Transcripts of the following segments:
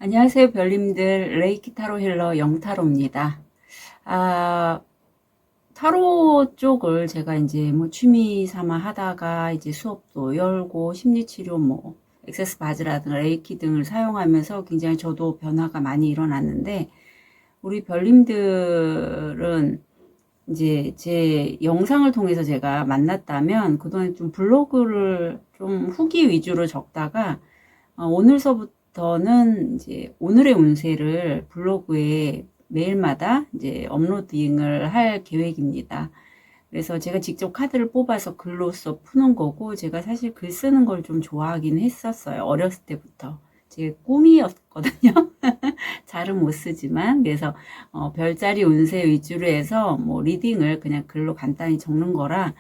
안녕하세요, 별님들. 레이키 타로 힐러 영타로입니다. 타로 쪽을 제가 이제 뭐 취미 삼아 하다가 이제 수업도 열고 심리치료 액세스 바즈라든가 레이키 등을 사용하면서 굉장히 저도 변화가 많이 일어났는데, 우리 별님들은 이제 제 영상을 통해서 제가 만났다면 그동안 좀 블로그를 좀 후기 위주로 적다가 오늘서부터는 이제 오늘의 운세를 블로그에 매일마다 이제 업로딩을 할 계획입니다. 그래서 제가 직접 카드를 뽑아서 글로써 푸는 거고, 제가 사실 글 쓰는 걸 좀 좋아하긴 했었어요. 어렸을 때부터. 제 꿈이었거든요. 잘은 못 쓰지만. 그래서 별자리 운세 위주로 해서 리딩을 그냥 글로 간단히 적는 거라,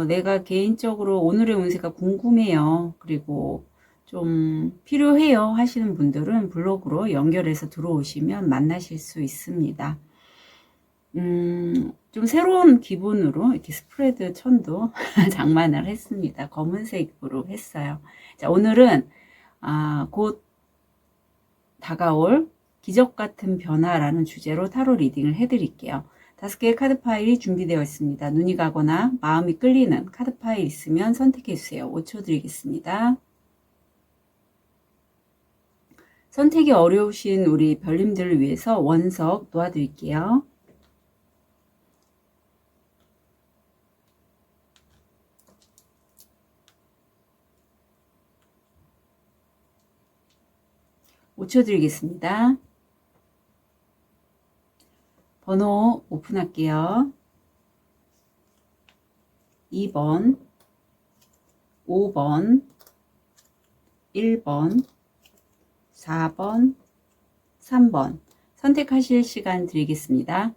내가 개인적으로 오늘의 운세가 궁금해요. 그리고 좀 필요해요 하시는 분들은 블로그로 연결해서 들어오시면 만나실 수 있습니다. 좀 새로운 기분으로 이렇게 스프레드 천도 장만을 했습니다. 검은색으로 했어요. 자, 오늘은 곧 다가올 기적 같은 변화라는 주제로 타로 리딩을 해드릴게요. 5개의 카드 파일이 준비되어 있습니다. 눈이 가거나 마음이 끌리는 카드 파일 있으면 선택해 주세요. 5초 드리겠습니다. 선택이 어려우신 우리 별님들을 위해서 원석 놓아드릴게요. (5초) 드리겠습니다. 번호 오픈할게요. 2번, 5번, 1번, 4번, 3번 선택하실 시간 드리겠습니다.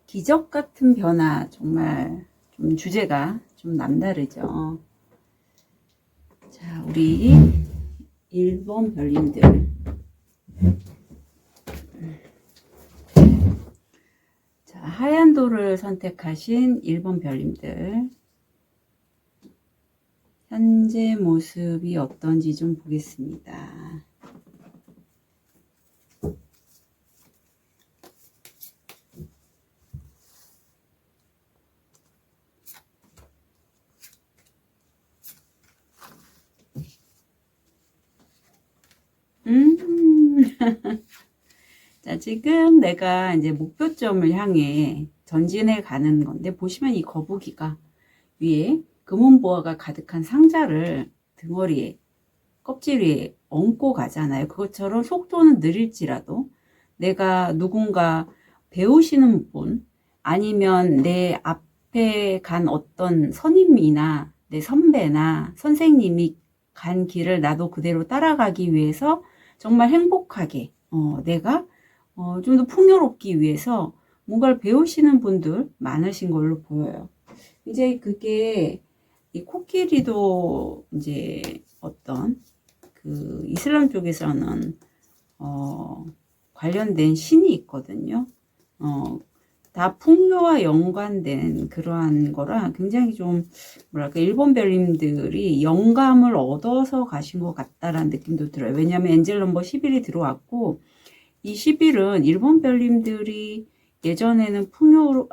기적 같은 변화, 정말 좀 주제가 좀 남다르죠. 자, 우리 1번 별님들. 자, 하얀 돌을 선택하신 1번 별님들. 현재 모습이 어떤지 좀 보겠습니다. 자, 지금 내가 이제 목표점을 향해 전진해 가는 건데, 보시면 이 거북이가 위에 금은보화가 가득한 상자를 등허리에, 껍질 위에 얹고 가잖아요. 그것처럼 속도는 느릴지라도 내가 누군가 배우시는 분, 아니면 내 앞에 간 어떤 선임이나 내 선배나 선생님이 간 길을 나도 그대로 따라가기 위해서 정말 행복하게 내가 좀 더 풍요롭기 위해서 뭔가를 배우시는 분들 많으신 걸로 보여요. 이제 그게 이 코끼리도 이제 어떤 그 이슬람 쪽에서는 관련된 신이 있거든요. 다 풍요와 연관된 그러한 거라 굉장히 좀 뭐랄까 일본 별님들이 영감을 얻어서 가신 것 같다라는 느낌도 들어요. 왜냐하면 엔젤 넘버 11이 들어왔고, 이 11은 일본 별님들이 예전에는 풍요로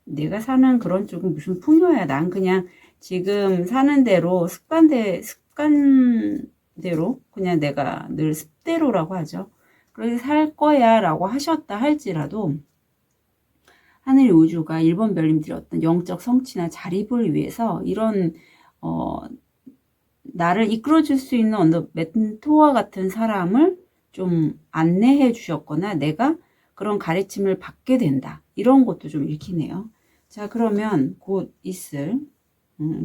내가 사는 그런 쪽은 무슨 풍요야, 난 그냥 지금 사는 대로 습관대로 그냥 내가 늘 습대로라고 하죠. 그렇게 살 거야 라고 하셨다 할지라도, 하늘 우주가 일본 별님들의 어떤 영적 성취나 자립을 위해서 이런 나를 이끌어 줄 수 있는 어떤 멘토와 같은 사람을 좀 안내해 주셨거나 내가 그런 가르침을 받게 된다, 이런 것도 좀 읽히네요. 자, 그러면 곧 있을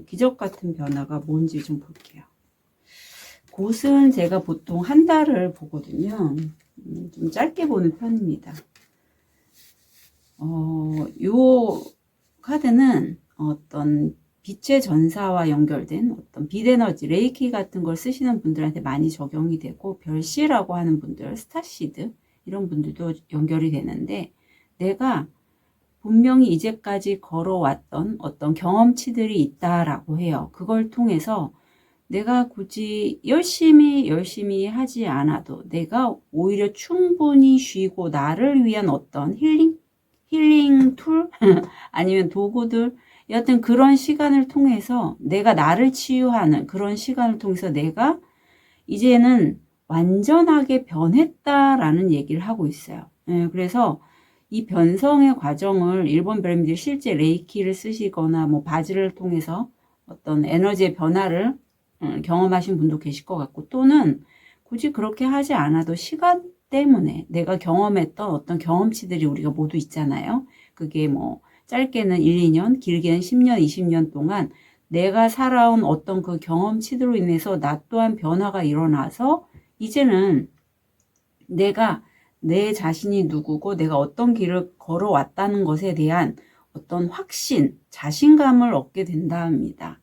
기적 같은 변화가 뭔지 좀 볼게요. 곧은 제가 보통 한 달을 보거든요. 좀 짧게 보는 편입니다. 요 카드는 어떤 빛의 전사와 연결된 어떤 빛 에너지, 레이키 같은 걸 쓰시는 분들한테 많이 적용이 되고, 별씨라고 하는 분들, 스타시드 이런 분들도 연결이 되는데, 내가 분명히 이제까지 걸어왔던 어떤 경험치들이 있다라고 해요. 그걸 통해서 내가 굳이 열심히 하지 않아도 내가 오히려 충분히 쉬고 나를 위한 어떤 힐링 툴? 아니면 도구들? 여하튼 그런 시간을 통해서 내가 나를 치유하는 그런 시간을 통해서 내가 이제는 완전하게 변했다라는 얘기를 하고 있어요. 그래서 이 변성의 과정을 일본 별님들이 실제 레이키를 쓰시거나 뭐 바지를 통해서 어떤 에너지의 변화를 경험하신 분도 계실 것 같고, 또는 굳이 그렇게 하지 않아도 시간 때문에 내가 경험했던 어떤 경험치들이 우리가 모두 있잖아요. 그게 뭐 짧게는 1, 2년, 길게는 10년, 20년 동안 내가 살아온 어떤 그 경험치들로 인해서 나 또한 변화가 일어나서 이제는 내가 내 자신이 누구고 내가 어떤 길을 걸어왔다는 것에 대한 어떤 확신, 자신감을 얻게 된답니다.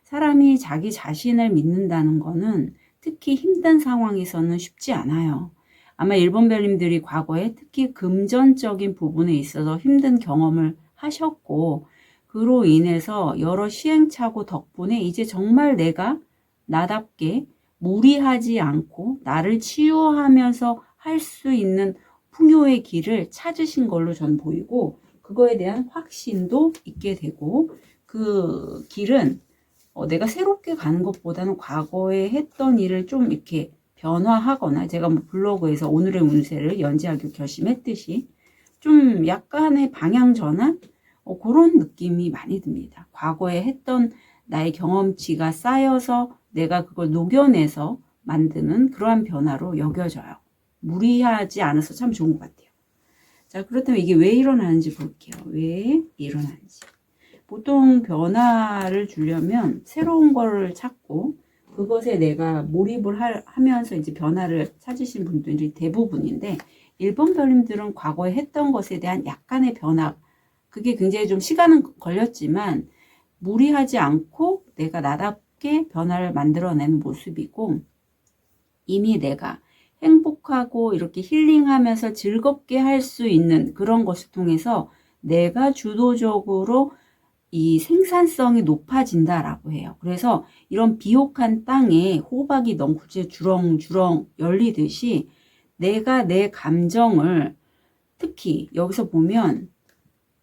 사람이 자기 자신을 믿는다는 거는 특히 힘든 상황에서는 쉽지 않아요. 아마 일본 별님들이 과거에 특히 금전적인 부분에 있어서 힘든 경험을 하셨고, 그로 인해서 여러 시행착오 덕분에 이제 정말 내가 나답게 무리하지 않고 나를 치유하면서 할 수 있는 풍요의 길을 찾으신 걸로 전 보이고, 그거에 대한 확신도 있게 되고, 그 길은 내가 새롭게 가는 것보다는 과거에 했던 일을 좀 이렇게 변화하거나, 제가 뭐 블로그에서 오늘의 운세를 연재하기로 결심했듯이 좀 약간의 방향 전환? 그런 느낌이 많이 듭니다. 과거에 했던 나의 경험치가 쌓여서 내가 그걸 녹여내서 만드는 그러한 변화로 여겨져요. 무리하지 않아서 참 좋은 것 같아요. 자, 그렇다면 이게 왜 일어나는지 볼게요. 왜 일어나는지. 보통 변화를 주려면 새로운 거를 찾고 그것에 내가 몰입을 하면서 이제 변화를 찾으신 분들이 대부분인데, 일본 별님들은 과거에 했던 것에 대한 약간의 변화, 그게 굉장히 좀 시간은 걸렸지만 무리하지 않고 내가 나답게 변화를 만들어내는 모습이고, 이미 내가 행복하고 이렇게 힐링하면서 즐겁게 할 수 있는 그런 것을 통해서 내가 주도적으로 이 생산성이 높아진다라고 해요. 그래서 이런 비옥한 땅에 호박이 넝쿨째 주렁주렁 열리듯이 내가 내 감정을, 특히 여기서 보면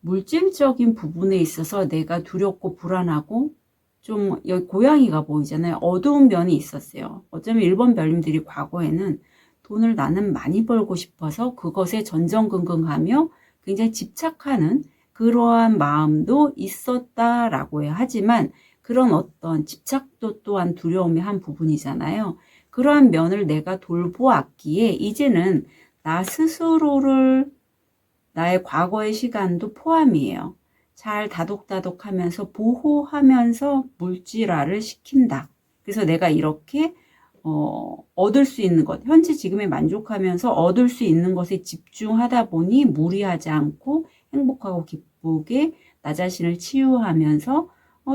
물질적인 부분에 있어서 내가 두렵고 불안하고, 좀 여기 고양이가 보이잖아요. 어두운 면이 있었어요. 어쩌면 일본 별님들이 과거에는 돈을 나는 많이 벌고 싶어서 그것에 전전긍긍하며 굉장히 집착하는 그러한 마음도 있었다라고 해요. 하지만 그런 어떤 집착도 또한 두려움의 한 부분이잖아요. 그러한 면을 내가 돌보았기에 이제는 나 스스로를, 나의 과거의 시간도 포함이에요. 잘 다독다독하면서 보호하면서 물질화를 시킨다. 그래서 내가 이렇게 얻을 수 있는 것, 현재 지금에 만족하면서 얻을 수 있는 것에 집중하다 보니 무리하지 않고 행복하고 기쁘게 나 자신을 치유하면서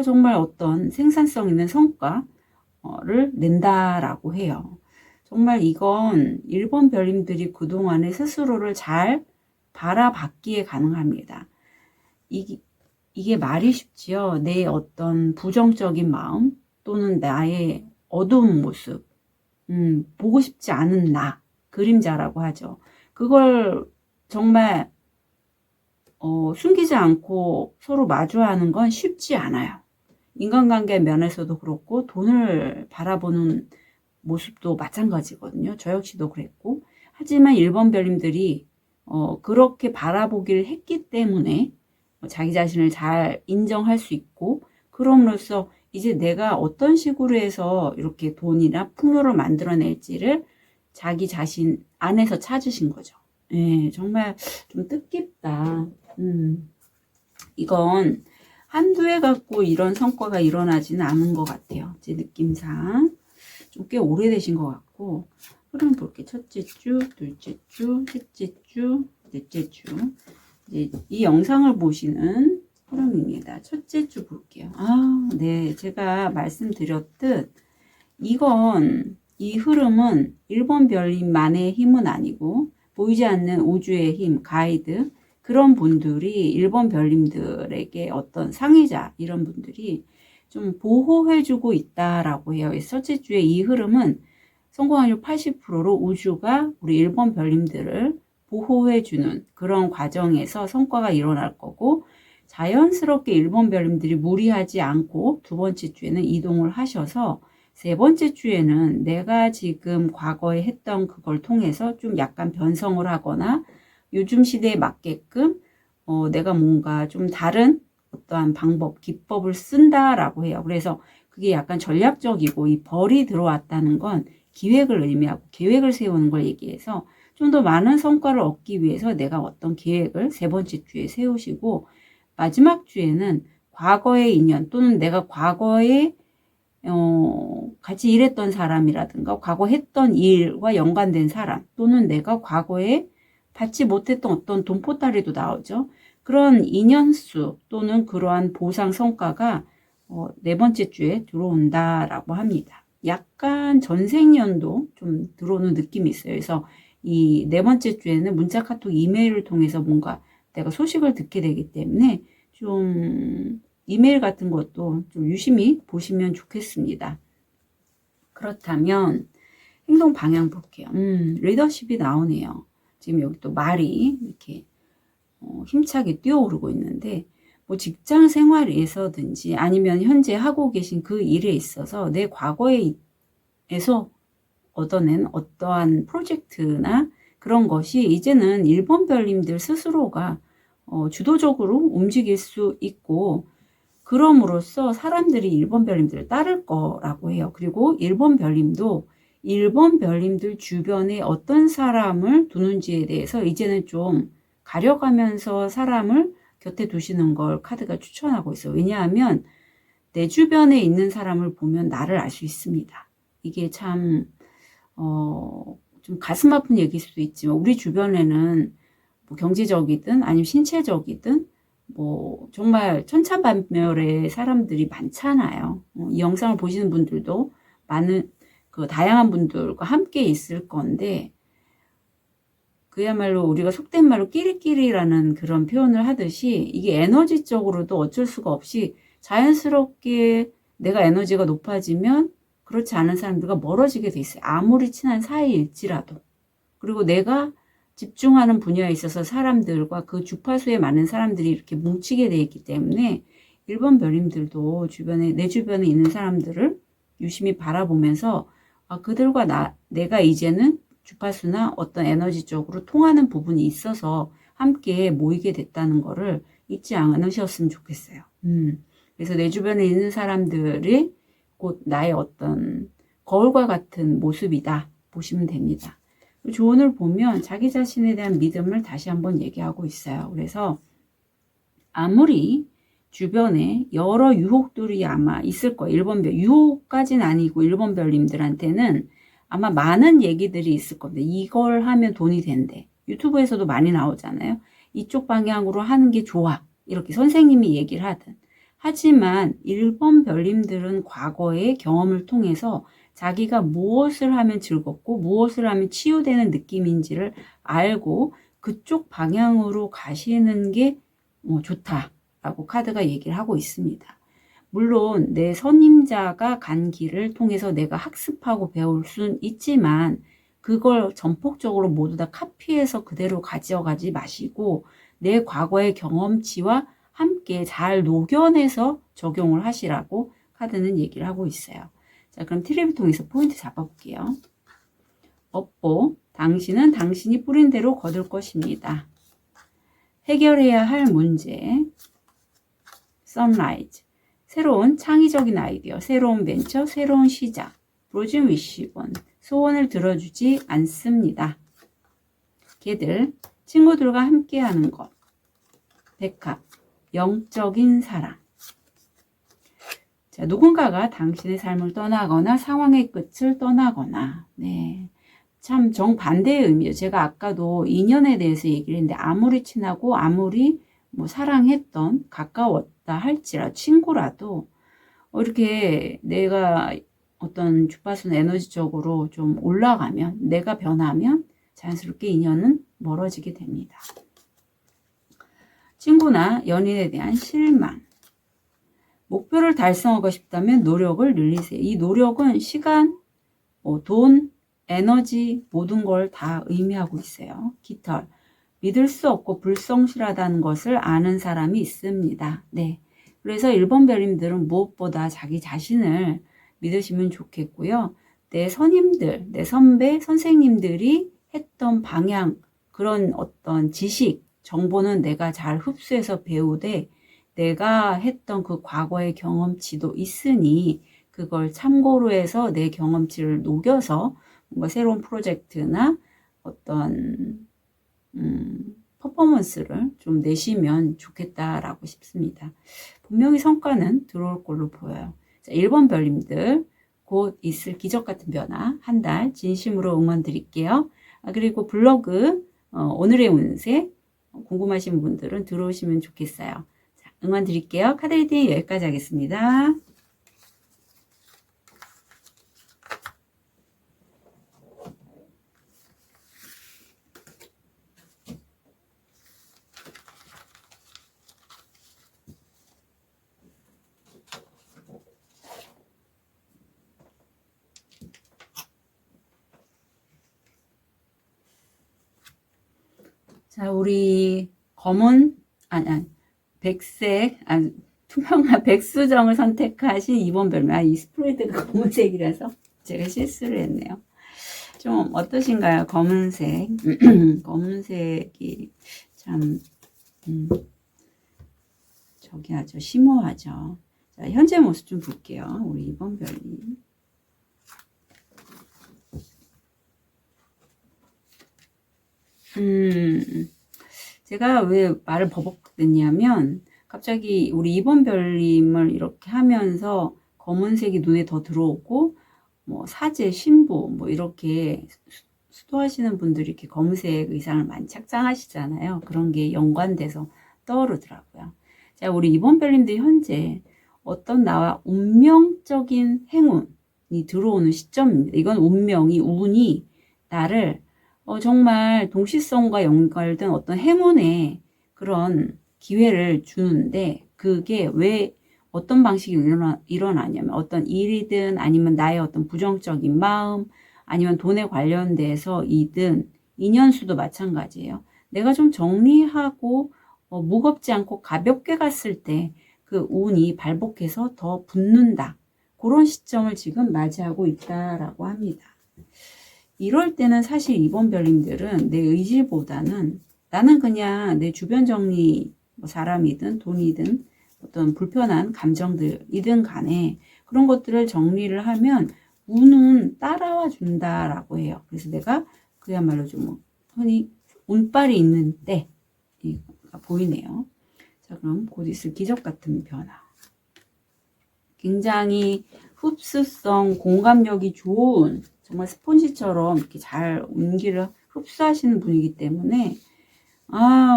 정말 어떤 생산성 있는 성과를 낸다라고 해요. 정말 이건 일본 별님들이 그동안에 스스로를 잘 바라봤기에 가능합니다. 이게 말이 쉽지요. 내 어떤 부정적인 마음 또는 나의 어두운 모습, 보고 싶지 않은 나, 그림자라고 하죠. 그걸 정말 숨기지 않고 서로 마주하는 건 쉽지 않아요. 인간관계 면에서도 그렇고 돈을 바라보는 모습도 마찬가지거든요. 저 역시도 그랬고. 하지만 일본 별님들이 그렇게 바라보기를 했기 때문에 자기 자신을 잘 인정할 수 있고, 그럼으로써 이제 내가 어떤 식으로 해서 이렇게 돈이나 풍요를 만들어낼지를 자기 자신 안에서 찾으신 거죠. 예, 정말 좀 뜻깊다. 이건 한두 해 갖고 이런 성과가 일어나지는 않은 것 같아요. 제 느낌상. 좀 꽤 오래되신 것 같고. 흐름 볼게요. 첫째 주, 둘째 주, 셋째 주, 넷째 주. 이제 이 영상을 보시는 흐름입니다. 첫째 주 볼게요. 네. 제가 말씀드렸듯 이 흐름은 1번 별님만의 힘은 아니고 보이지 않는 우주의 힘, 가이드 그런 분들이 1번 별님들에게 어떤 상의자 이런 분들이 좀 보호해주고 있다라고 해요. 첫째 주의 이 흐름은 성공 확률 80%로 우주가 우리 1번 별님들을 보호해주는 그런 과정에서 성과가 일어날 거고 자연스럽게 1번 별님들이 무리하지 않고 두 번째 주에는 이동을 하셔서 세 번째 주에는 내가 지금 과거에 했던 그걸 통해서 좀 약간 변성을 하거나 요즘 시대에 맞게끔 내가 뭔가 좀 다른 어떠한 방법, 기법을 쓴다라고 해요. 그래서 그게 약간 전략적이고 이 벌이 들어왔다는 건 기획을 의미하고 계획을 세우는 걸 얘기해서 좀 더 많은 성과를 얻기 위해서 내가 어떤 계획을 세 번째 주에 세우시고 마지막 주에는 과거의 인연 또는 내가 과거에 같이 일했던 사람이라든가 과거 했던 일과 연관된 사람 또는 내가 과거에 받지 못했던 어떤 돈보따리도 나오죠. 그런 인연수 또는 그러한 보상 성과가 네 번째 주에 들어온다라고 합니다. 약간 전생연도 좀 들어오는 느낌이 있어요. 그래서 이 네 번째 주에는 문자, 카톡, 이메일을 통해서 뭔가 내가 소식을 듣게 되기 때문에 좀 이메일 같은 것도 좀 유심히 보시면 좋겠습니다. 그렇다면 행동 방향 볼게요. 리더십이 나오네요. 지금 여기 또 말이 이렇게 힘차게 뛰어오르고 있는데 뭐 직장 생활에서든지 아니면 현재 하고 계신 그 일에 있어서 내 과거에서 얻어낸 어떠한 프로젝트나 그런 것이 이제는 1번 별님들 스스로가 주도적으로 움직일 수 있고 그럼으로써 사람들이 1번 별님들을 따를 거라고 해요. 그리고 1번 별님도 1번 별님들 주변에 어떤 사람을 두는지에 대해서 이제는 좀 가려가면서 사람을 곁에 두시는 걸 카드가 추천하고 있어요. 왜냐하면 내 주변에 있는 사람을 보면 나를 알 수 있습니다. 이게 참 좀 가슴 아픈 얘기일 수도 있지만 우리 주변에는 뭐 경제적이든 아니면 신체적이든 뭐 정말 천차만별의 사람들이 많잖아요. 이 영상을 보시는 분들도 많은 그 다양한 분들과 함께 있을 건데 그야말로 우리가 속된 말로 끼리끼리라는 그런 표현을 하듯이 이게 에너지적으로도 어쩔 수가 없이 자연스럽게 내가 에너지가 높아지면 그렇지 않은 사람들과 멀어지게 돼 있어요. 아무리 친한 사이일지라도. 그리고 내가 집중하는 분야에 있어서 사람들과 그 주파수에 맞는 사람들이 이렇게 뭉치게 돼 있기 때문에 1번 별님들도 내 주변에 있는 사람들을 유심히 바라보면서 그들과 내가 이제는 주파수나 어떤 에너지적으로 통하는 부분이 있어서 함께 모이게 됐다는 거를 잊지 않으셨으면 좋겠어요. 그래서 내 주변에 있는 사람들이 곧 나의 어떤 거울과 같은 모습이다 보시면 됩니다. 조언을 보면 자기 자신에 대한 믿음을 다시 한번 얘기하고 있어요. 그래서 아무리 주변에 여러 유혹들이 아마 있을 거예요. 1번 별, 유혹까지는 아니고 1번 별님들한테는 아마 많은 얘기들이 있을 건데 이걸 하면 돈이 된대. 유튜브에서도 많이 나오잖아요. 이쪽 방향으로 하는 게 좋아. 이렇게 선생님이 얘기를 하든. 하지만 1번 별님들은 과거의 경험을 통해서 자기가 무엇을 하면 즐겁고 무엇을 하면 치유되는 느낌인지를 알고 그쪽 방향으로 가시는 게 좋다라고 카드가 얘기를 하고 있습니다. 물론 내 선임자가 간 길을 통해서 내가 학습하고 배울 수는 있지만 그걸 전폭적으로 모두 다 카피해서 그대로 가져가지 마시고 내 과거의 경험치와 함께 잘 녹여내서 적용을 하시라고 카드는 얘기를 하고 있어요. 자, 그럼 트랩을 통해서 포인트 잡아볼게요. 업보, 당신은 당신이 뿌린 대로 거둘 것입니다. 해결해야 할 문제, 선라이즈, 새로운 창의적인 아이디어, 새로운 벤처, 새로운 시작, 브로진 위시본, 소원을 들어주지 않습니다. 개들, 친구들과 함께하는 것, 백합, 영적인 사랑. 자, 누군가가 당신의 삶을 떠나거나 상황의 끝을 떠나거나, 네. 참 정반대의 의미예요. 제가 아까도 인연에 대해서 얘기를 했는데 아무리 친하고 아무리 뭐 사랑했던, 가까웠다 할지라 친구라도 이렇게 내가 어떤 주파수는 에너지적으로 좀 올라가면, 내가 변하면 자연스럽게 인연은 멀어지게 됩니다. 친구나 연인에 대한 실망. 목표를 달성하고 싶다면 노력을 늘리세요. 이 노력은 시간, 돈, 에너지 모든 걸 다 의미하고 있어요. 깃털. 믿을 수 없고 불성실하다는 것을 아는 사람이 있습니다. 네. 그래서 1번 별님들은 무엇보다 자기 자신을 믿으시면 좋겠고요. 내 선임들, 내 선배, 선생님들이 했던 방향, 그런 어떤 지식, 정보는 내가 잘 흡수해서 배우되 내가 했던 그 과거의 경험치도 있으니 그걸 참고로 해서 내 경험치를 녹여서 뭔가 새로운 프로젝트나 어떤 퍼포먼스를 좀 내시면 좋겠다라고 싶습니다. 분명히 성과는 들어올 걸로 보여요. 자, 1번 별님들 곧 있을 기적 같은 변화 한 달 진심으로 응원 드릴게요. 그리고 블로그 오늘의 운세 궁금하신 분들은 들어오시면 좋겠어요. 자, 응원 드릴게요. 카드 리딩 여기까지 하겠습니다. 자, 우리 검은, 백색, 투명한 백수정을 선택하신 2번 별명. 이 스프레드가 검은색이라서 제가 실수를 했네요. 좀 어떠신가요? 검은색. 검은색이 참, 저기 아주 심오하죠. 자, 현재 모습 좀 볼게요. 우리 2번 별님. 제가 왜 말을 버벅댔냐면 갑자기 우리 2번 별님을 이렇게 하면서 검은색이 눈에 더 들어오고 뭐 사제, 신부 뭐 이렇게 수도하시는 분들이 이렇게 검은색 의상을 많이 착장하시잖아요. 그런 게 연관돼서 떠오르더라고요. 자, 우리 2번 별님들 현재 어떤 나와 운명적인 행운이 들어오는 시점입니다. 이건 운명이, 운이 나를 정말 동시성과 연결된 어떤 행운의 그런 기회를 주는데 그게 왜 어떤 방식이 일어나냐면 어떤 일이든 아니면 나의 어떤 부정적인 마음 아니면 돈에 관련돼서 이든 인연수도 마찬가지예요. 내가 좀 정리하고 무겁지 않고 가볍게 갔을 때 그 운이 발복해서 더 붙는다. 그런 시점을 지금 맞이하고 있다라고 합니다. 이럴 때는 사실 2번 별님들은 내 의지보다는 나는 그냥 내 주변 정리, 뭐 사람이든 돈이든 어떤 불편한 감정들이든 간에 그런 것들을 정리를 하면 운은 따라와 준다라고 해요. 그래서 내가 그야말로 좀 흔히 운빨이 있는 때가 보이네요. 자, 그럼 곧 있을 기적 같은 변화. 굉장히 흡수성, 공감력이 좋은 정말 스폰지처럼 이렇게 잘 운기를 흡수하시는 분이기 때문에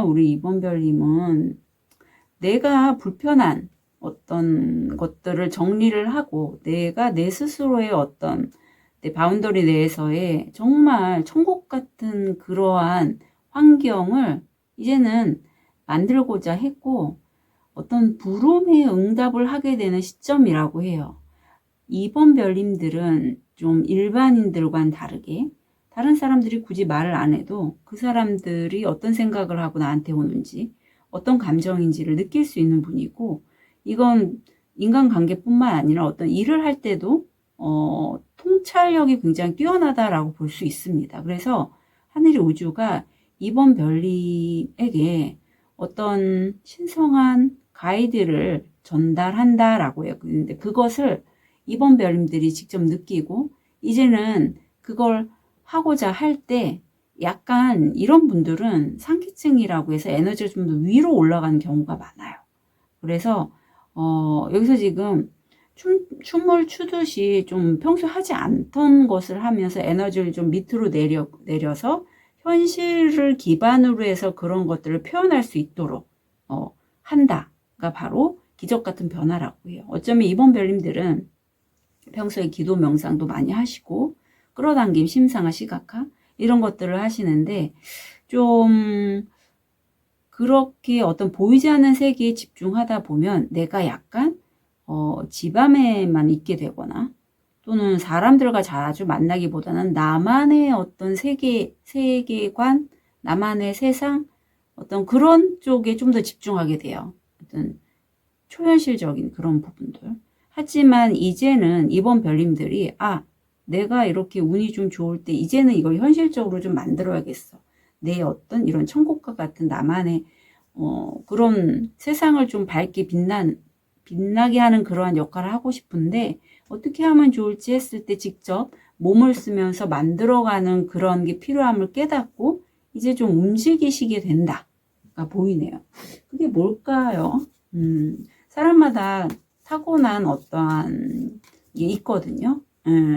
우리 2번 별님은 내가 불편한 어떤 것들을 정리를 하고 내가 내 스스로의 어떤 내 바운더리 내에서의 정말 천국 같은 그러한 환경을 이제는 만들고자 했고 어떤 부름에 응답을 하게 되는 시점이라고 해요. 2번 별님들은 좀 일반인들과는 다르게 다른 사람들이 굳이 말을 안 해도 그 사람들이 어떤 생각을 하고 나한테 오는지 어떤 감정인지를 느낄 수 있는 분이고 이건 인간관계뿐만 아니라 어떤 일을 할 때도 통찰력이 굉장히 뛰어나다라고 볼 수 있습니다. 그래서 하늘의 우주가 2번 별님에게 어떤 신성한 가이드를 전달한다라고 해요. 근데 그것을 2번 별님들이 직접 느끼고 이제는 그걸 하고자 할 때 약간 이런 분들은 상기증이라고 해서 에너지가 좀 더 위로 올라가는 경우가 많아요. 그래서 여기서 지금 춤을 추듯이 좀 평소 하지 않던 것을 하면서 에너지를 좀 밑으로 내려서 현실을 기반으로 해서 그런 것들을 표현할 수 있도록 한다가 바로 기적 같은 변화라고 해요. 어쩌면 이번 별님들은 평소에 기도 명상도 많이 하시고 끌어당김, 심상화, 시각화 이런 것들을 하시는데 좀 그렇게 어떤 보이지 않는 세계에 집중하다 보면 내가 약간 집 안에만 있게 되거나 또는 사람들과 자주 만나기보다는 나만의 어떤 세계관, 나만의 세상 어떤 그런 쪽에 좀 더 집중하게 돼요. 어떤 초현실적인 그런 부분들. 하지만 이제는 이번 별님들이 내가 이렇게 운이 좀 좋을 때 이제는 이걸 현실적으로 좀 만들어야겠어. 내 어떤 이런 천국과 같은 나만의 그런 세상을 좀 밝게 빛나게 하는 그러한 역할을 하고 싶은데 어떻게 하면 좋을지 했을 때 직접 몸을 쓰면서 만들어가는 그런 게 필요함을 깨닫고 이제 좀 움직이시게 된다가 보이네요. 그게 뭘까요? 사람마다 타고난 어떠한 게 있거든요.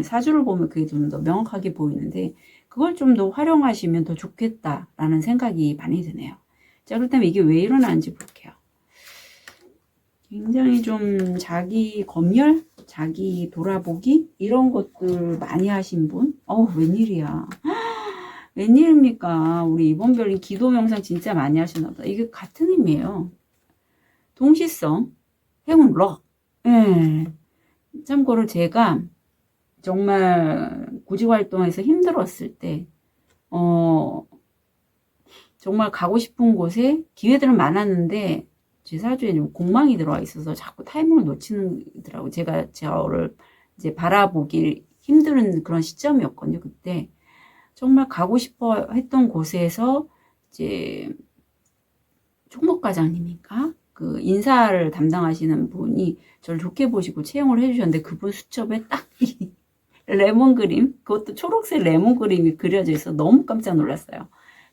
사주를 보면 그게 좀 더 명확하게 보이는데 그걸 좀 더 활용하시면 더 좋겠다라는 생각이 많이 드네요. 자, 그렇다면 이게 왜 일어나는지 볼게요. 굉장히 좀 자기 검열, 자기 돌아보기 이런 것들 많이 하신 분? 웬일이야. 웬일입니까? 우리 이번 별님 기도 명상 진짜 많이 하시나 보다. 이게 같은 의미예요. 동시성, 행운, 럭. 참고로 제가 정말 구직 활동에서 힘들었을 때 정말 가고 싶은 곳에 기회들은 많았는데 제 사주에 좀 공망이 들어와 있어서 자꾸 타이밍을 놓치더라고요. 제가 저를 이제 바라보기 힘든 그런 시점이었거든요. 그때 정말 가고 싶어 했던 곳에서 이제 총무과장님인가? 그 인사를 담당하시는 분이 저를 좋게 보시고 채용을 해주셨는데 그분 수첩에 딱 이 레몬 그림, 그것도 초록색 레몬 그림이 그려져 있어 너무 깜짝 놀랐어요.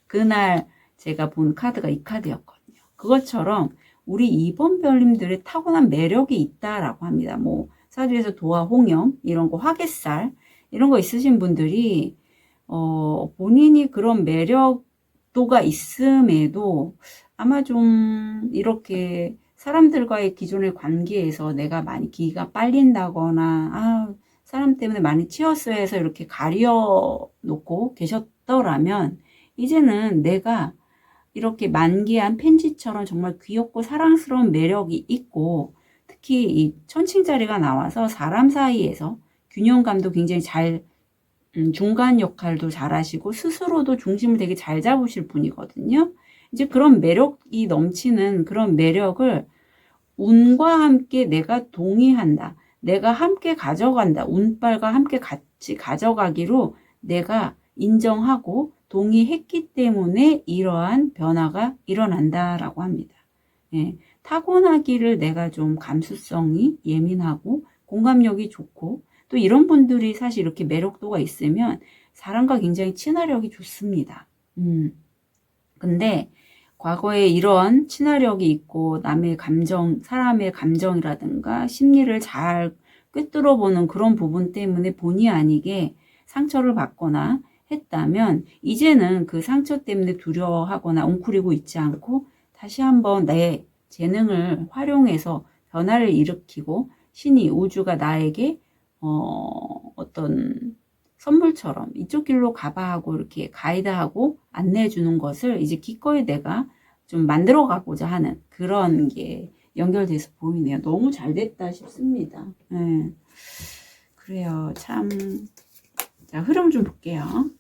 그날 제가 본 카드가 이 카드였거든요. 그것처럼 우리 이번 별님들의 타고난 매력이 있다라고 합니다. 뭐 사주에서 도화, 홍염 이런 거, 화개살 이런 거 있으신 분들이 본인이 그런 매력도가 있음에도 아마 좀 이렇게 사람들과의 기존의 관계에서 내가 많이 기가 빨린다거나 사람 때문에 많이 치였어야 해서 이렇게 가려놓고 계셨더라면 이제는 내가 이렇게 만개한 펜지처럼 정말 귀엽고 사랑스러운 매력이 있고 특히 이 천칭자리가 나와서 사람 사이에서 균형감도 굉장히 잘 중간 역할도 잘 하시고 스스로도 중심을 되게 잘 잡으실 분이거든요. 이제 그런 매력이 넘치는 그런 매력을 운과 함께 내가 동의한다. 내가 함께 가져간다. 운빨과 함께 같이 가져가기로 내가 인정하고 동의했기 때문에 이러한 변화가 일어난다라고 합니다. 타고나기를 내가 좀 감수성이 예민하고 공감력이 좋고 또 이런 분들이 사실 이렇게 매력도가 있으면 사람과 굉장히 친화력이 좋습니다. 근데 과거에 이런 친화력이 있고 남의 감정, 사람의 감정이라든가 심리를 잘 꿰뚫어 보는 그런 부분 때문에 본의 아니게 상처를 받거나 했다면 이제는 그 상처 때문에 두려워하거나 웅크리고 있지 않고 다시 한번 내 재능을 활용해서 변화를 일으키고 신이 우주가 나에게 어떤 선물처럼 이쪽 길로 가봐 하고 이렇게 가이드하고 안내해 주는 것을 이제 기꺼이 내가 좀 만들어 가고자 하는 그런 게 연결돼서 보이네요. 너무 잘 됐다 싶습니다. 그래요. 참. 자, 흐름 좀 볼게요.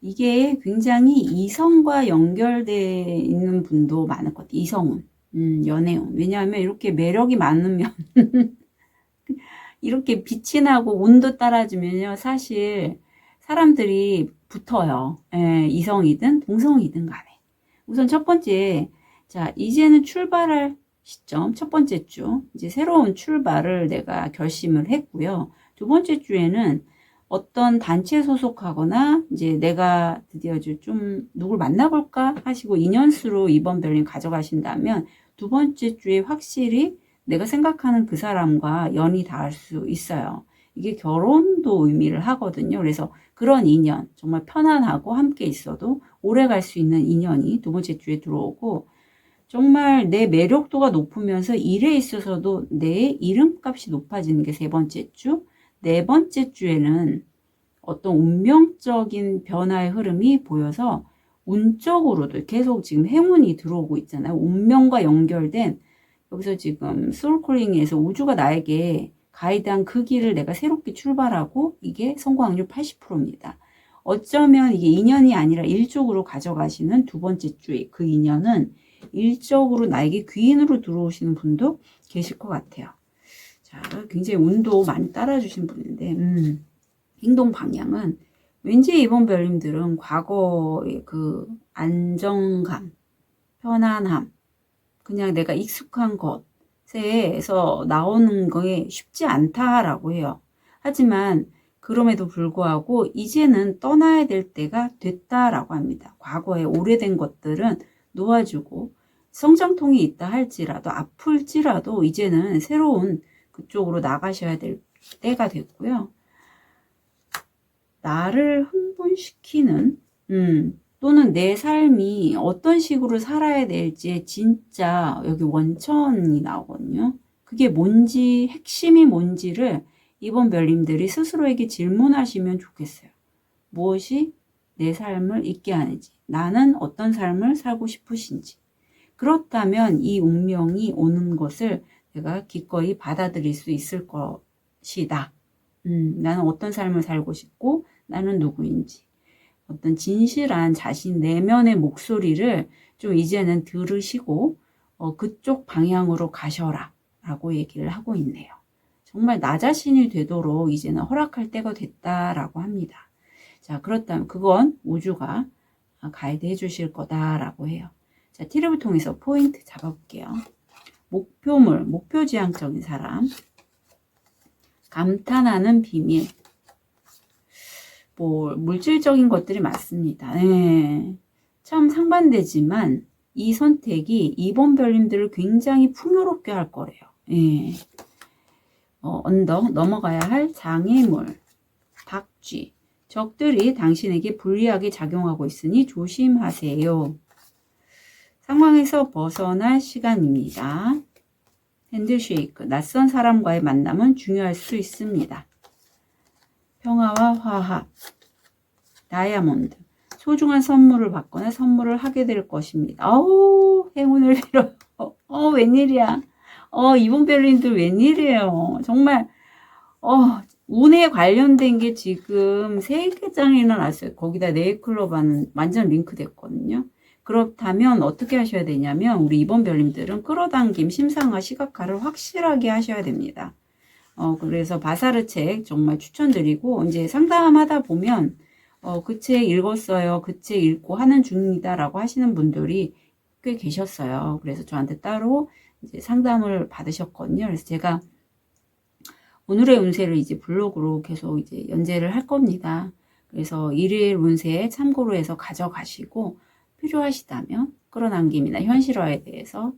이게 굉장히 이성과 연결되어 있는 분도 많을 것 같아요. 이성운, 연애운. 왜냐하면 이렇게 매력이 많으면 이렇게 빛이 나고 운도 따라주면요. 사실 사람들이 붙어요. 이성이든 동성이든 간에. 우선 첫 번째, 자, 이제는 출발할 시점, 첫 번째 주, 이제 새로운 출발을 내가 결심을 했고요. 두 번째 주에는 어떤 단체에 소속하거나 이제 내가 드디어 좀 누굴 만나볼까 하시고 인연수로 이번 별님 가져가신다면 두 번째 주에 확실히 내가 생각하는 그 사람과 연이 닿을 수 있어요. 이게 결혼도 의미를 하거든요. 그래서 그런 인연, 정말 편안하고 함께 있어도 오래 갈 수 있는 인연이 두 번째 주에 들어오고, 정말 내 매력도가 높으면서 일에 있어서도 내 이름값이 높아지는 게 세 번째 주. 네 번째 주에는 어떤 운명적인 변화의 흐름이 보여서 운적으로도 계속 지금 행운이 들어오고 있잖아요. 운명과 연결된, 여기서 지금 소울콜링에서 우주가 나에게 가이드한 그 길을 내가 새롭게 출발하고, 이게 성공 확률 80%입니다. 어쩌면 이게 인연이 아니라 일적으로 가져가시는 두 번째 주의 그 인연은 일적으로 나에게 귀인으로 들어오시는 분도 계실 것 같아요. 자, 굉장히 운도 많이 따라주신 분인데, 행동 방향은 왠지 이번 별님들은 과거의 그 안정감, 편안함, 그냥 내가 익숙한 것에서 나오는 거에 쉽지 않다라고 해요. 하지만 그럼에도 불구하고 이제는 떠나야 될 때가 됐다라고 합니다. 과거에 오래된 것들은 놓아주고, 성장통이 있다 할지라도, 아플지라도 이제는 새로운 그쪽으로 나가셔야 될 때가 됐고요. 나를 흥분시키는, 또는 내 삶이 어떤 식으로 살아야 될지 진짜 여기 원천이 나오거든요. 그게 뭔지, 핵심이 뭔지를 이번 별님들이 스스로에게 질문하시면 좋겠어요. 무엇이 내 삶을 있게 하는지, 나는 어떤 삶을 살고 싶으신지. 그렇다면 이 운명이 오는 것을 내가 기꺼이 받아들일 수 있을 것이다. 나는 어떤 삶을 살고 싶고 나는 누구인지, 어떤 진실한 자신 내면의 목소리를 좀 이제는 들으시고 그쪽 방향으로 가셔라 라고 얘기를 하고 있네요. 정말 나 자신이 되도록 이제는 허락할 때가 됐다라고 합니다. 자, 그렇다면 그건 우주가 가이드 해주실 거다라고 해요. 자, 티를 통해서 포인트 잡아볼게요. 목표물, 목표지향적인 사람, 감탄하는 비밀, 물질적인 것들이 맞습니다. 네. 참 상반되지만 이 선택이 이번 별님들을 굉장히 풍요롭게 할 거래요. 네. 언덕, 넘어가야 할 장애물, 박쥐, 적들이 당신에게 불리하게 작용하고 있으니 조심하세요. 상황에서 벗어날 시간입니다. 핸드쉐이크, 낯선 사람과의 만남은 중요할 수 있습니다. 평화와 화합, 다이아몬드, 소중한 선물을 받거나 선물을 하게 될 것입니다. 어우, 행운을 빌어요. 웬일이야. 이번 별님들 웬일이에요. 정말 운에 관련된 게 지금 3개장이나 났어요. 거기다 네일클럽하는 완전 링크 됐거든요. 그렇다면 어떻게 하셔야 되냐면, 우리 이번 별님들은 끌어당김, 심상화, 시각화를 확실하게 하셔야 됩니다. 그래서 바사르 책 정말 추천드리고, 이제 상담하다 보면 그 책 읽었어요, 그 책 읽고 하는 중이다 라고 하시는 분들이 꽤 계셨어요. 그래서 저한테 따로 이제 상담을 받으셨거든요. 그래서 제가 오늘의 운세를 이제 블로그로 계속 이제 연재를 할 겁니다. 그래서 일일 운세 참고로 해서 가져가시고, 필요하시다면 끌어당김이나 현실화에 대해서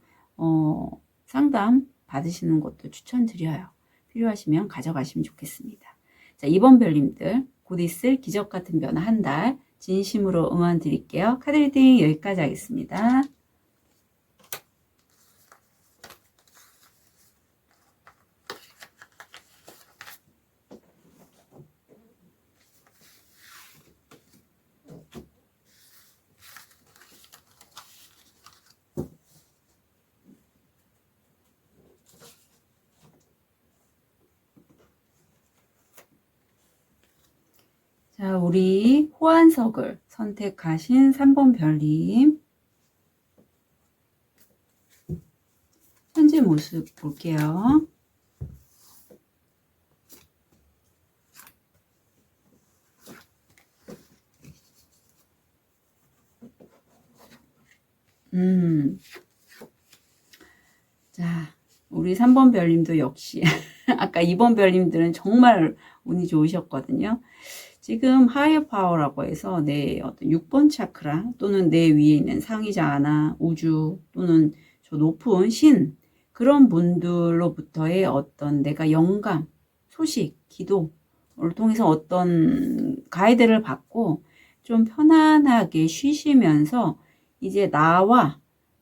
상담 받으시는 것도 추천드려요. 필요하시면 가져가시면 좋겠습니다. 자, 이번 별님들 곧 있을 기적 같은 변화 한 달 진심으로 응원 드릴게요. 카드 리딩 여기까지 하겠습니다. 자, 우리 호환석을 선택하신 3번 별님, 현재 모습 볼게요. 자, 우리 3번 별님도 역시 아까 2번 별님들은 정말 운이 좋으셨거든요. 지금 하이어 파워라고 해서 내 어떤 6번 차크라, 또는 내 위에 있는 상위자나 우주, 또는 저 높은 신, 그런 분들로부터의 어떤 내가 영감, 소식, 기도를 통해서 어떤 가이드를 받고 좀 편안하게 쉬시면서 이제 나와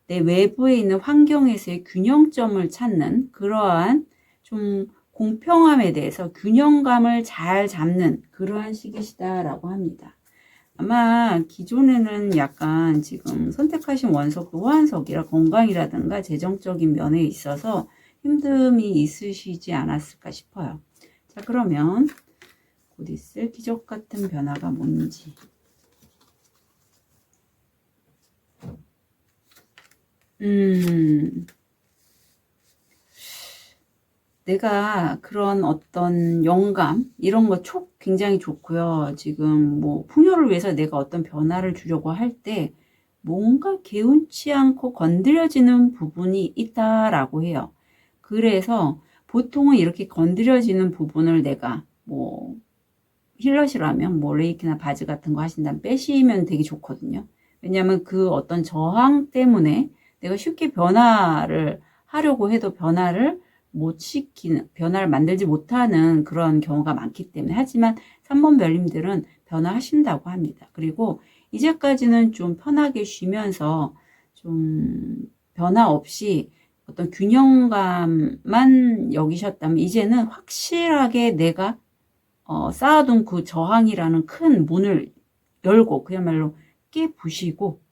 내 외부에 있는 환경에서의 균형점을 찾는 그러한 좀 공평함에 대해서 균형감을 잘 잡는 그러한 시기시다라고 합니다. 아마 기존에는 약간 지금 선택하신 원석도 화환석이라 건강이라든가 재정적인 면에 있어서 힘듦이 있으시지 않았을까 싶어요. 자, 그러면 곧 있을 기적 같은 변화가 뭔지. 내가 그런 어떤 영감 이런 거 굉장히 좋고요. 지금 뭐 풍요를 위해서 내가 어떤 변화를 주려고 할 때 뭔가 개운치 않고 건드려지는 부분이 있다라고 해요. 그래서 보통은 이렇게 건드려지는 부분을 내가 뭐 힐러시라면 뭐 레이키나 바즈 같은 거 하신다면 빼시면 되게 좋거든요. 왜냐하면 그 어떤 저항 때문에 내가 쉽게 변화를 하려고 해도 변화를 못 시키는, 변화를 만들지 못하는 그런 경우가 많기 때문에. 하지만 3번 별님들은 변화하신다고 합니다. 그리고 이제까지는 좀 편하게 쉬면서 좀 변화 없이 어떤 균형감만 여기셨다면 이제는 확실하게 내가 쌓아둔 그 저항이라는 큰 문을 열고 그야말로 깨부시고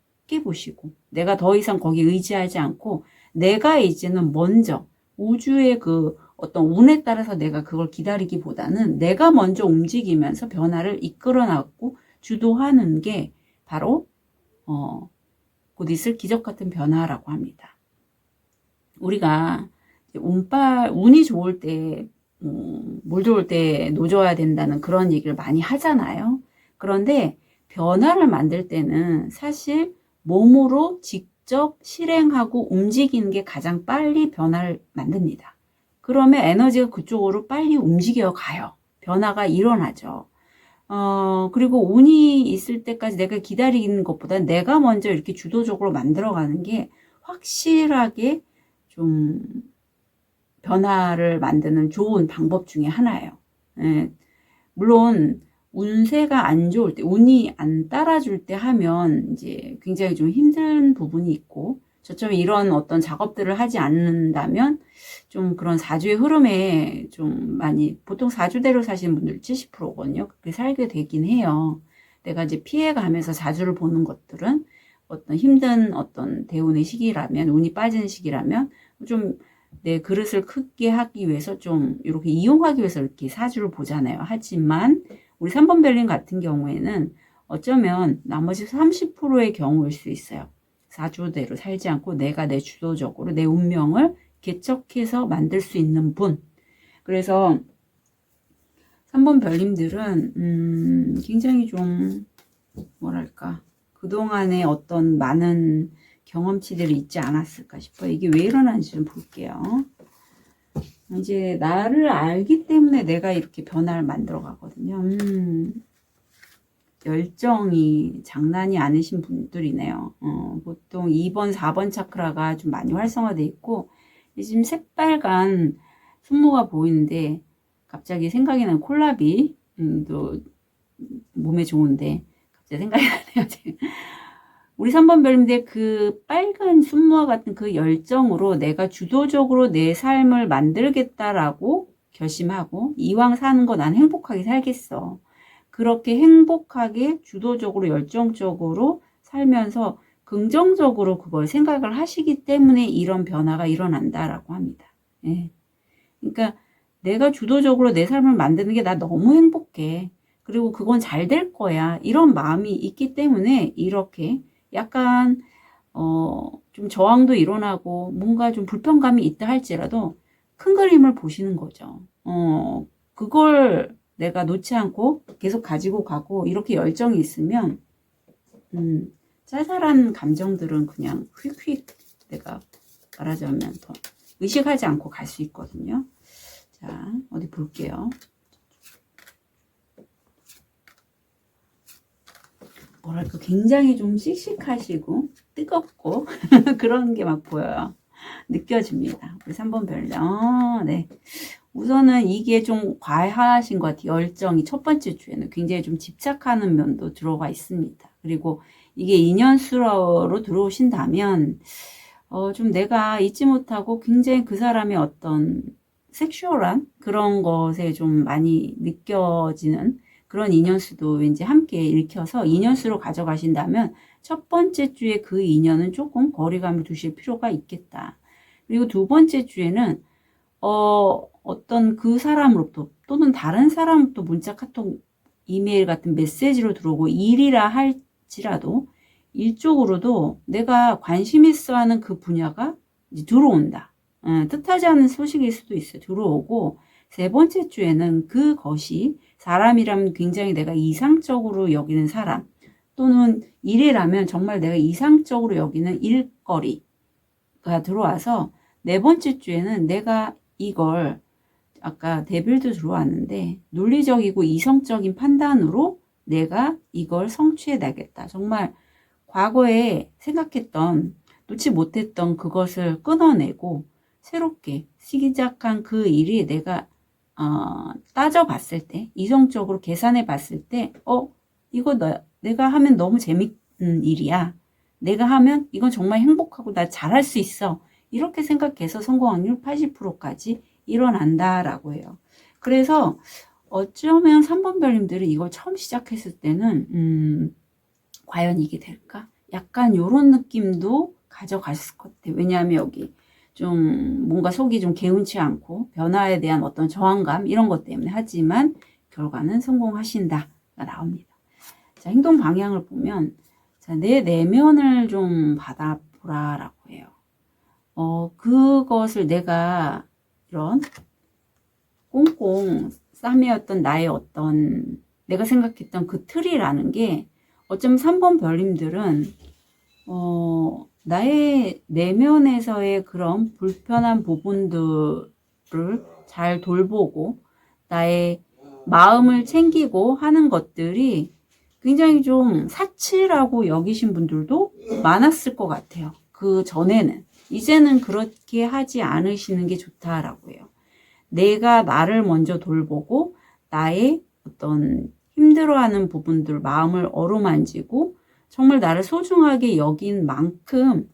내가 더 이상 거기 의지하지 않고 내가 이제는 먼저 우주의 그 어떤 운에 따라서 내가 그걸 기다리기보다는 내가 먼저 움직이면서 변화를 이끌어 나가고 주도하는 게 바로 곧 있을 기적 같은 변화라고 합니다. 우리가 운이 좋을 때 물 좋을 때 노져야 된다는 그런 얘기를 많이 하잖아요. 그런데 변화를 만들 때는 사실 몸으로 직접 실행하고 움직이는 게 가장 빨리 변화를 만듭니다. 그러면 에너지가 그쪽으로 빨리 움직여 가요. 변화가 일어나죠. 그리고 운이 있을 때까지 내가 기다리는 것보다 내가 먼저 이렇게 주도적으로 만들어가는 게 확실하게 좀 변화를 만드는 좋은 방법 중에 하나예요. 예. 물론 운세가 안 좋을 때, 운이 안 따라줄 때 하면 이제 굉장히 좀 힘든 부분이 있고, 저처럼 이런 어떤 작업들을 하지 않는다면 좀 그런 사주의 흐름에 좀 많이, 보통 사주대로 사시는 분들 70%거든요. 그렇게 살게 되긴 해요. 내가 이제 피해가면서 사주를 보는 것들은 어떤 힘든 어떤 대운의 시기라면, 운이 빠지는 시기라면 좀 내 그릇을 크게 하기 위해서 좀 이렇게 이용하기 위해서 이렇게 사주를 보잖아요. 하지만 우리 3번 별님 같은 경우에는 어쩌면 나머지 30%의 경우일 수 있어요. 사주대로 살지 않고 내가 내 주도적으로 내 운명을 개척해서 만들 수 있는 분. 그래서 3번 별님들은 굉장히 좀 뭐랄까 그동안에 어떤 많은 경험치들이 있지 않았을까 싶어요. 이게 왜 일어나는지 좀 볼게요. 이제 나를 알기 때문에 내가 이렇게 변화를 만들어 가거든요. 열정이 장난이 아니신 분들이네요. 보통 2번, 4번 차크라가 좀 많이 활성화되어 있고 지금 새빨간 순모가 보이는데 갑자기 생각이 나는 콜라비 또 몸에 좋은데 갑자기 생각이 나네요. 우리 3번 별님들 그 빨간 순무와 같은 그 열정으로 내가 주도적으로 내 삶을 만들겠다라고 결심하고 이왕 사는 거 난 행복하게 살겠어. 그렇게 행복하게 주도적으로 열정적으로 살면서 긍정적으로 그걸 생각을 하시기 때문에 이런 변화가 일어난다라고 합니다. 예. 그러니까 내가 주도적으로 내 삶을 만드는 게 나 너무 행복해. 그리고 그건 잘 될 거야. 이런 마음이 있기 때문에 이렇게 약간 좀 저항도 일어나고 뭔가 좀 불편감이 있다 할지라도 큰 그림을 보시는 거죠. 그걸 내가 놓지 않고 계속 가지고 가고 이렇게 열정이 있으면 짤짤한 감정들은 그냥 휙휙 내가 말하자면 더 의식하지 않고 갈 수 있거든요. 자, 어디 볼게요. 뭐랄까 굉장히 좀 씩씩하시고 뜨겁고 그런 게 막 보여요. 느껴집니다. 우리 3번 별님. 네. 우선은 이게 좀 과하신 것 같아요. 열정이 첫 번째 주에는 굉장히 좀 집착하는 면도 들어가 있습니다. 그리고 이게 인연수로 들어오신다면 좀 내가 잊지 못하고 굉장히 그 사람의 어떤 섹슈얼한 그런 것에 좀 많이 느껴지는 그런 인연수도 왠지 함께 읽혀서 인연수로 가져가신다면 첫 번째 주에 그 인연은 조금 거리감을 두실 필요가 있겠다. 그리고 두 번째 주에는 어떤 그 사람으로부터 또는 다른 사람으로부터 문자, 카톡, 이메일 같은 메시지로 들어오고 일이라 할지라도 일적으로도 내가 관심 있어 하는 그 분야가 이제 들어온다. 뜻하지 않은 소식일 수도 있어요. 들어오고 세 번째 주에는 그것이 사람이라면 굉장히 내가 이상적으로 여기는 사람 또는 일이라면 정말 내가 이상적으로 여기는 일거리가 들어와서 네 번째 주에는 내가 이걸 아까 데빌도 들어왔는데 논리적이고 이성적인 판단으로 내가 이걸 성취해내겠다. 정말 과거에 생각했던 놓지 못했던 그것을 끊어내고 새롭게 시작한 그 일이 내가 따져봤을 때 이성적으로 계산해 봤을 때 이거 내가 하면 너무 재밌는 일이야. 내가 하면 이건 정말 행복하고 나 잘할 수 있어. 이렇게 생각해서 성공 확률 80%까지 일어난다라고 해요. 그래서 어쩌면 3번 별님들이 이걸 처음 시작했을 때는 과연 이게 될까? 약간 요런 느낌도 가져갔을 것 같아요. 왜냐하면 여기 좀 뭔가 속이 좀 개운치 않고 변화에 대한 어떤 저항감 이런 것 때문에 하지만 결과는 성공하신다가 나옵니다. 자, 행동 방향을 보면 자, 내 내면을 좀 받아보라라고 해요. 그것을 내가 이런 꽁꽁 싸매었던 나의 어떤 내가 생각했던 그 틀이라는 게 어쩌면 3번 별님들은 나의 내면에서의 그런 불편한 부분들을 잘 돌보고 나의 마음을 챙기고 하는 것들이 굉장히 좀 사치라고 여기신 분들도 많았을 것 같아요. 그 전에는. 이제는 그렇게 하지 않으시는 게 좋다라고 해요. 내가 나를 먼저 돌보고 나의 어떤 힘들어하는 부분들 마음을 어루만지고 정말 나를 소중하게 여긴 만큼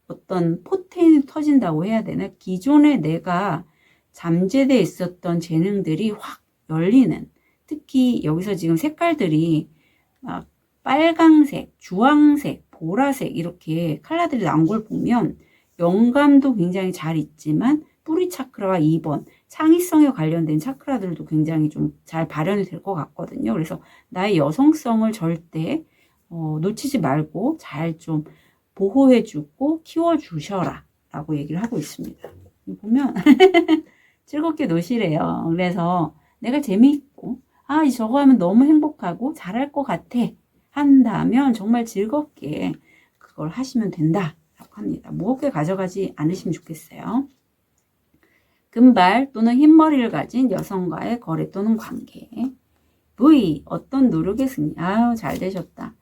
어떤 포텐이 터진다고 해야 되나? 기존에 내가 잠재되어 있었던 재능들이 확 열리는 특히 여기서 지금 색깔들이 막 빨강색, 주황색, 보라색 이렇게 컬러들이 나온 걸 보면 영감도 굉장히 잘 있지만 뿌리 차크라와 2번 창의성에 관련된 차크라들도 굉장히 좀 잘 발현이 될 것 같거든요. 그래서 나의 여성성을 절대 놓치지 말고 잘 좀 보호해주고 키워주셔라 라고 얘기를 하고 있습니다. 보면 즐겁게 노시래요. 그래서 내가 재미있고 저거 하면 너무 행복하고 잘할 것 같아 한다면 정말 즐겁게 그걸 하시면 된다 라고 합니다. 무겁게 가져가지 않으시면 좋겠어요. 금발 또는 흰머리를 가진 여성과의 거래 또는 관계. V. 어떤 노력의 승리. 잘 되셨다.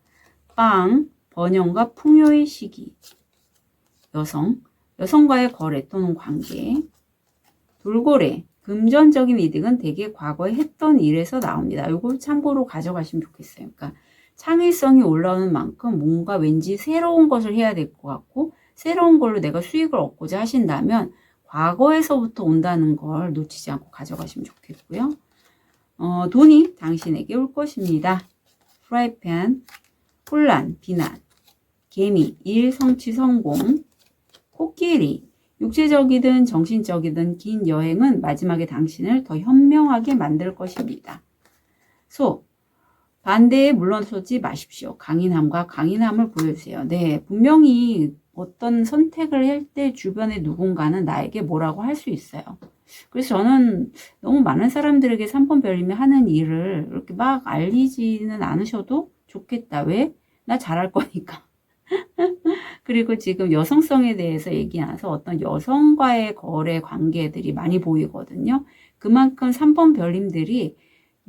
빵. 번영과 풍요의 시기. 여성과의 거래 또는 관계. 돌고래. 금전적인 이득은 대개 과거에 했던 일에서 나옵니다. 이거 참고로 가져가시면 좋겠어요. 그러니까 창의성이 올라오는 만큼 뭔가 왠지 새로운 것을 해야 될 것 같고 새로운 걸로 내가 수익을 얻고자 하신다면 과거에서부터 온다는 걸 놓치지 않고 가져가시면 좋겠고요. 돈이 당신에게 올 것입니다. 프라이팬, 혼란, 비난, 개미, 일, 성취, 성공, 코끼리, 육체적이든 정신적이든 긴 여행은 마지막에 당신을 더 현명하게 만들 것입니다. 소, 반대에 물러서지 마십시오. 강인함과 강인함을 보여주세요. 네, 분명히 어떤 선택을 할 때 주변에 누군가는 나에게 뭐라고 할 수 있어요. 그래서 저는 너무 많은 사람들에게 3번 별님이 하는 일을 이렇게 막 알리지는 않으셔도 좋겠다. 왜? 나 잘할 거니까. 그리고 지금 여성성에 대해서 얘기하면서 어떤 여성과의 거래 관계들이 많이 보이거든요. 그만큼 3번 별님들이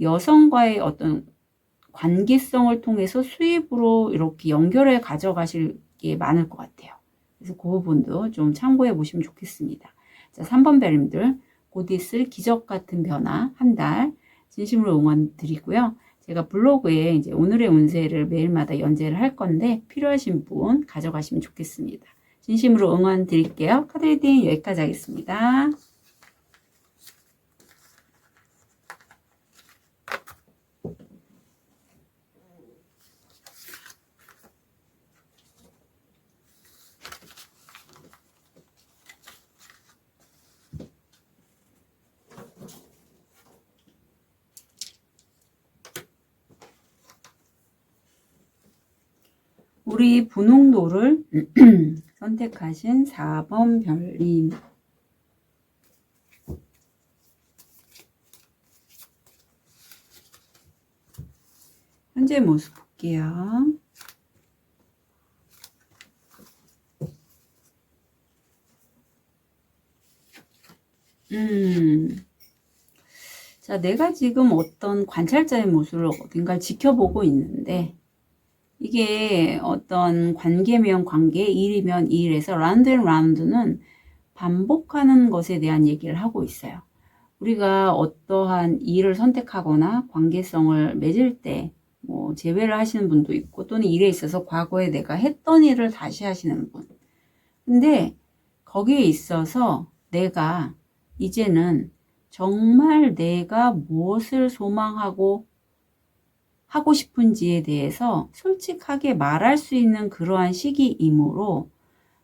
여성과의 어떤 관계성을 통해서 수입으로 이렇게 연결해 가져가실 게 많을 것 같아요. 그래서 그 부분도 좀 참고해 보시면 좋겠습니다. 자, 3번 별님들 곧 있을 기적 같은 변화 한 달 진심으로 응원 드리고요. 제가 블로그에 이제 오늘의 운세를 매일마다 연재를 할 건데 필요하신 분 가져가시면 좋겠습니다. 진심으로 응원 드릴게요. 카드 리딩 여기까지 하겠습니다. 우리 분홍도를 선택하신 4번 별님. 현재 모습 볼게요. 자, 내가 지금 어떤 관찰자의 모습을 어딘가 지켜보고 있는데, 이게 어떤 관계면 관계, 일이면 일에서 라운드 앤 라운드는 반복하는 것에 대한 얘기를 하고 있어요. 우리가 어떠한 일을 선택하거나 관계성을 맺을 때, 뭐, 제외를 하시는 분도 있고, 또는 일에 있어서 과거에 내가 했던 일을 다시 하시는 분. 근데 거기에 있어서 내가 이제는 정말 내가 무엇을 소망하고 하고 싶은지에 대해서 솔직하게 말할 수 있는 그러한 시기이므로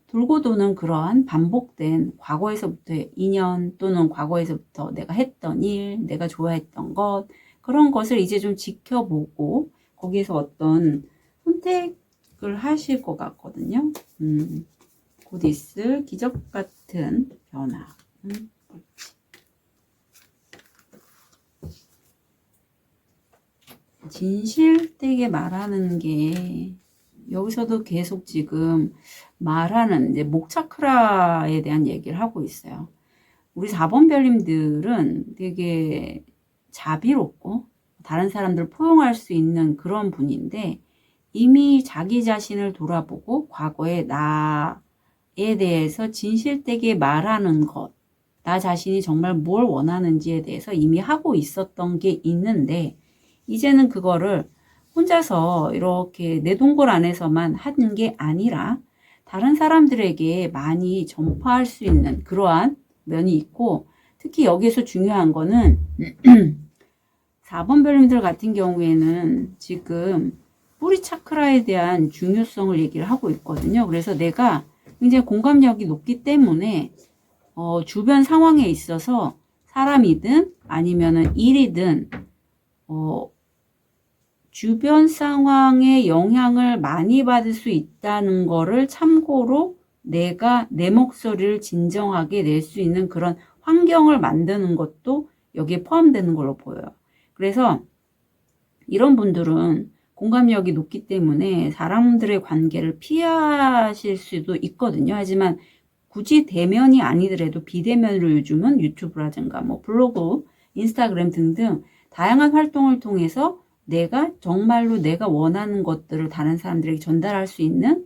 돌고 도는 그러한 반복된 과거에서부터의 인연 또는 과거에서부터 내가 했던 일, 내가 좋아했던 것 그런 것을 이제 좀 지켜보고 거기에서 어떤 선택을 하실 것 같거든요. 곧 있을 기적 같은 변화. 진실되게 말하는 게 여기서도 계속 지금 말하는 이제 목차크라에 대한 얘기를 하고 있어요. 우리 4번 별님들은 되게 자비롭고 다른 사람들 포용할 수 있는 그런 분인데 이미 자기 자신을 돌아보고 과거의 나에 대해서 진실되게 말하는 것, 나 자신이 정말 뭘 원하는지에 대해서 이미 하고 있었던 게 있는데 이제는 그거를 혼자서 이렇게 내 동굴 안에서만 하는 게 아니라 다른 사람들에게 많이 전파할 수 있는 그러한 면이 있고 특히 여기에서 중요한 거는 4번 별님들 같은 경우에는 지금 뿌리 차크라에 대한 중요성을 얘기를 하고 있거든요. 그래서 내가 굉장히 공감력이 높기 때문에 주변 상황에 있어서 사람이든 아니면은 일이든 주변 상황의 영향을 많이 받을 수 있다는 거를 참고로 내가 내 목소리를 진정하게 낼 수 있는 그런 환경을 만드는 것도 여기에 포함되는 걸로 보여요. 그래서 이런 분들은 공감력이 높기 때문에 사람들의 관계를 피하실 수도 있거든요. 하지만 굳이 대면이 아니더라도 비대면으로 요즘은 유튜브라든가 뭐 블로그, 인스타그램 등등 다양한 활동을 통해서 내가 정말로 내가 원하는 것들을 다른 사람들에게 전달할 수 있는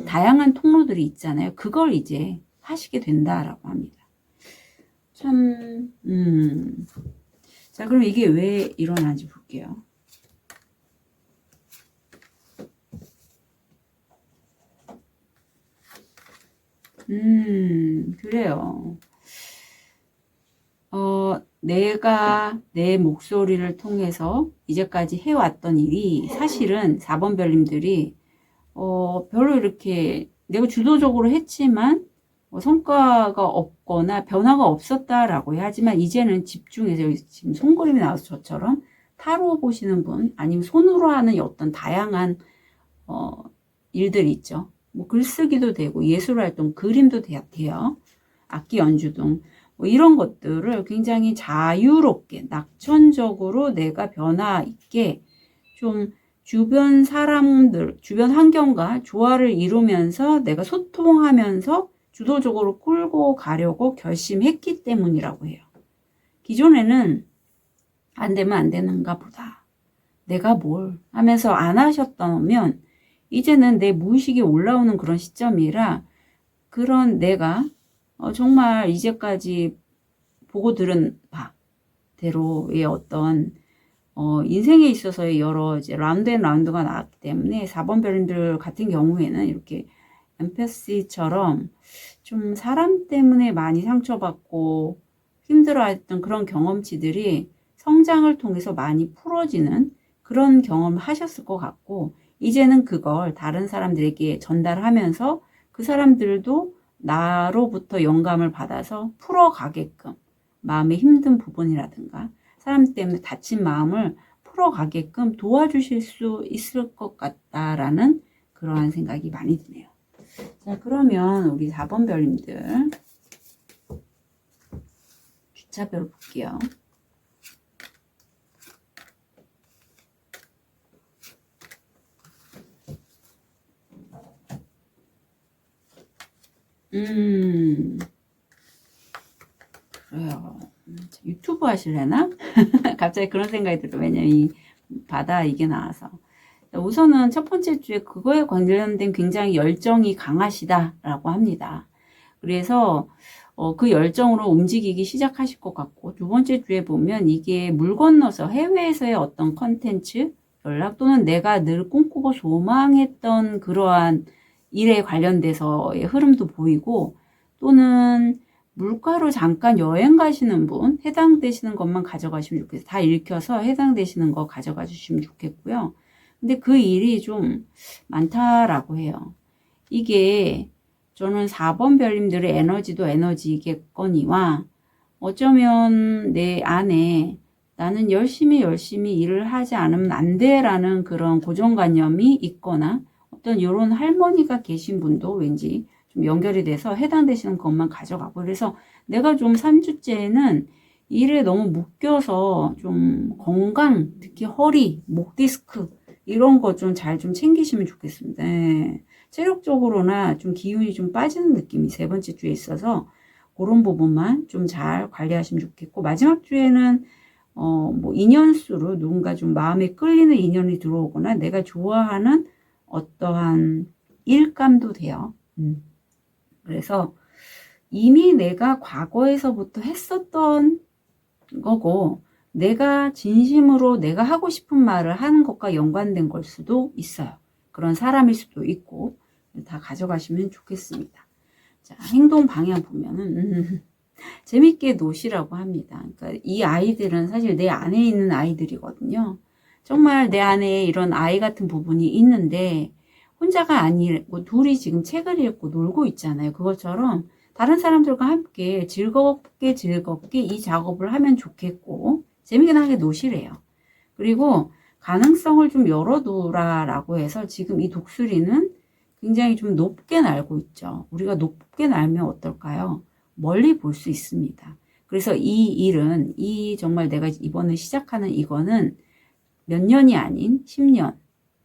다양한 통로들이 있잖아요. 그걸 이제 하시게 된다라고 합니다. 참, 자, 그럼 이게 왜 일어나는지 볼게요. 그래요. 내가 내 목소리를 통해서 이제까지 해왔던 일이 사실은 4번 별님들이 별로 이렇게 내가 주도적으로 했지만 성과가 없거나 변화가 없었다라고 해. 하지만 이제는 집중해서 지금 손그림이 나와서 저처럼 타로 보시는 분 아니면 손으로 하는 어떤 다양한 일들이 있죠. 뭐 글쓰기도 되고 예술활동, 그림도 돼요. 악기 연주 등 뭐 이런 것들을 굉장히 자유롭게 낙천적으로 내가 변화 있게 좀 주변 사람들, 주변 환경과 조화를 이루면서 내가 소통하면서 주도적으로 끌고 가려고 결심했기 때문이라고 해요. 기존에는 안 되면 안 되는가 보다. 내가 뭘 하면서 안 하셨다면 이제는 내 무의식이 올라오는 그런 시점이라 그런 내가 정말 이제까지 보고 들은 바대로의 어떤 인생에 있어서의 여러 이제 라운드 앤 라운드가 나왔기 때문에 4번 별님들 같은 경우에는 이렇게 엠패시처럼 좀 사람 때문에 많이 상처받고 힘들어했던 그런 경험치들이 성장을 통해서 많이 풀어지는 그런 경험을 하셨을 것 같고, 이제는 그걸 다른 사람들에게 전달하면서 그 사람들도 나로부터 영감을 받아서 풀어가게끔, 마음의 힘든 부분이라든가 사람 때문에 다친 마음을 풀어가게끔 도와주실 수 있을 것 같다라는 그러한 생각이 많이 드네요. 자, 그러면 우리 4번 별님들 주차별을 볼게요. 그래요. 유튜브 하실래나? 갑자기 그런 생각이 들어요. 왜냐면 이 바다 이게 나와서. 우선은 첫 번째 주에 그거에 관련된 굉장히 열정이 강하시다라고 합니다. 그래서 그 열정으로 움직이기 시작하실 것 같고, 두 번째 주에 보면 이게 물 건너서 해외에서의 어떤 컨텐츠, 연락 또는 내가 늘 꿈꾸고 소망했던 그러한 일에 관련돼서의 흐름도 보이고, 또는 물가로 잠깐 여행 가시는 분 해당되시는 것만 가져가시면 좋겠어요. 다 읽혀서 해당되시는 거 가져가 주시면 좋겠고요. 근데 그 일이 좀 많다라고 해요. 이게 저는 4번 별님들의 에너지도 에너지겠거니와 어쩌면 내 안에 나는 열심히 일을 하지 않으면 안 돼라는 그런 고정관념이 있거나 어떤 이런 할머니가 계신 분도 왠지 좀 연결이 돼서 해당되시는 것만 가져가고, 그래서 내가 좀 3주째는 일에 너무 묶여서 좀 건강, 특히 허리, 목 디스크 이런 거 좀 잘 좀 챙기시면 좋겠습니다. 네. 체력적으로나 좀 기운이 좀 빠지는 느낌이 세 번째 주에 있어서 그런 부분만 좀 잘 관리하시면 좋겠고, 마지막 주에는 뭐 인연수로 누군가 좀 마음에 끌리는 인연이 들어오거나 내가 좋아하는 어떠한 일감도 돼요. 그래서 이미 내가 과거에서부터 했었던 거고, 내가 진심으로 내가 하고 싶은 말을 하는 것과 연관된 걸 수도 있어요. 그런 사람일 수도 있고, 다 가져가시면 좋겠습니다. 자, 행동 방향 보면은 재밌게 노시라고 합니다. 그러니까 이 아이들은 사실 내 안에 있는 아이들이거든요. 정말 내 안에 이런 아이 같은 부분이 있는데 혼자가 아니고 둘이 지금 책을 읽고 놀고 있잖아요. 그것처럼 다른 사람들과 함께 즐겁게 이 작업을 하면 좋겠고, 재미나게 노시래요. 그리고 가능성을 좀 열어두라라고 해서 지금 이 독수리는 굉장히 좀 높게 날고 있죠. 우리가 높게 날면 어떨까요? 멀리 볼 수 있습니다. 그래서 이 일은, 정말 내가 이번에 시작하는 이거는 몇 년이 아닌 10년,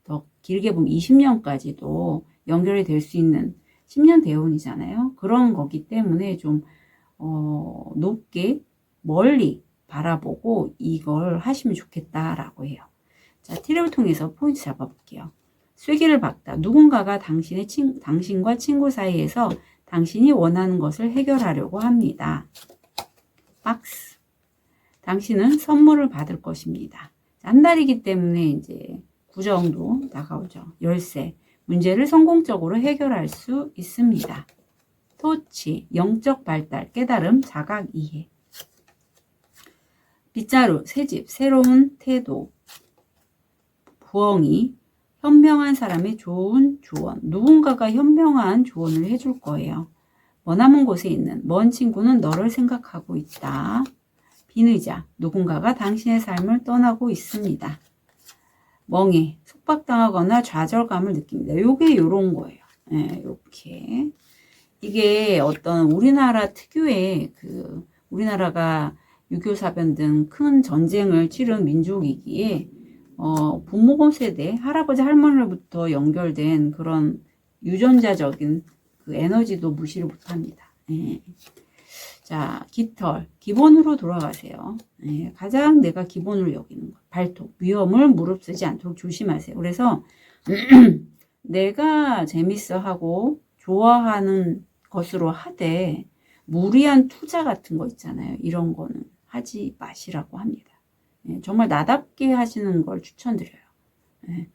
더 길게 보면 20년까지도 연결이 될 수 있는 10년 대운이잖아요. 그런 거기 때문에 좀 높게 멀리 바라보고 이걸 하시면 좋겠다라고 해요. 자, 티를 통해서 포인트 잡아볼게요. 쐐기를 박다. 누군가가 당신과 친구 사이에서 당신이 원하는 것을 해결하려고 합니다. 박스. 당신은 선물을 받을 것입니다. 한 달이기 때문에 이제 구정도 다가오죠. 열쇠. 문제를 성공적으로 해결할 수 있습니다. 토치. 영적 발달, 깨달음, 자각, 이해. 빗자루, 새집, 새로운 태도. 부엉이. 현명한 사람의 좋은 조언. 누군가가 현명한 조언을 해줄 거예요. 머나먼 곳에 있는 먼 친구는 너를 생각하고 있다. 비의자. 누군가가 당신의 삶을 떠나고 있습니다. 멍해. 속박당하거나 좌절감을 느낍니다. 요게 요런 거예요. 네, 요렇게. 이게 어떤 우리나라 특유의 우리나라가 6.25 사변 등 큰 전쟁을 치른 민족이기에 부모님 세대, 할아버지, 할머니로부터 연결된 그런 유전자적인 그 에너지도 무시를 못합니다. 예. 자, 깃털. 기본으로 돌아가세요. 예. 가장 내가 기본으로 여기는 것. 발톱. 위험을 무릅쓰지 않도록 조심하세요. 그래서 내가 재밌어 하고 좋아하는 것으로 하되 무리한 투자 같은 거 있잖아요. 이런 거는 하지 마시라고 합니다. 예, 정말 나답게 하시는 걸 추천드려요. 예,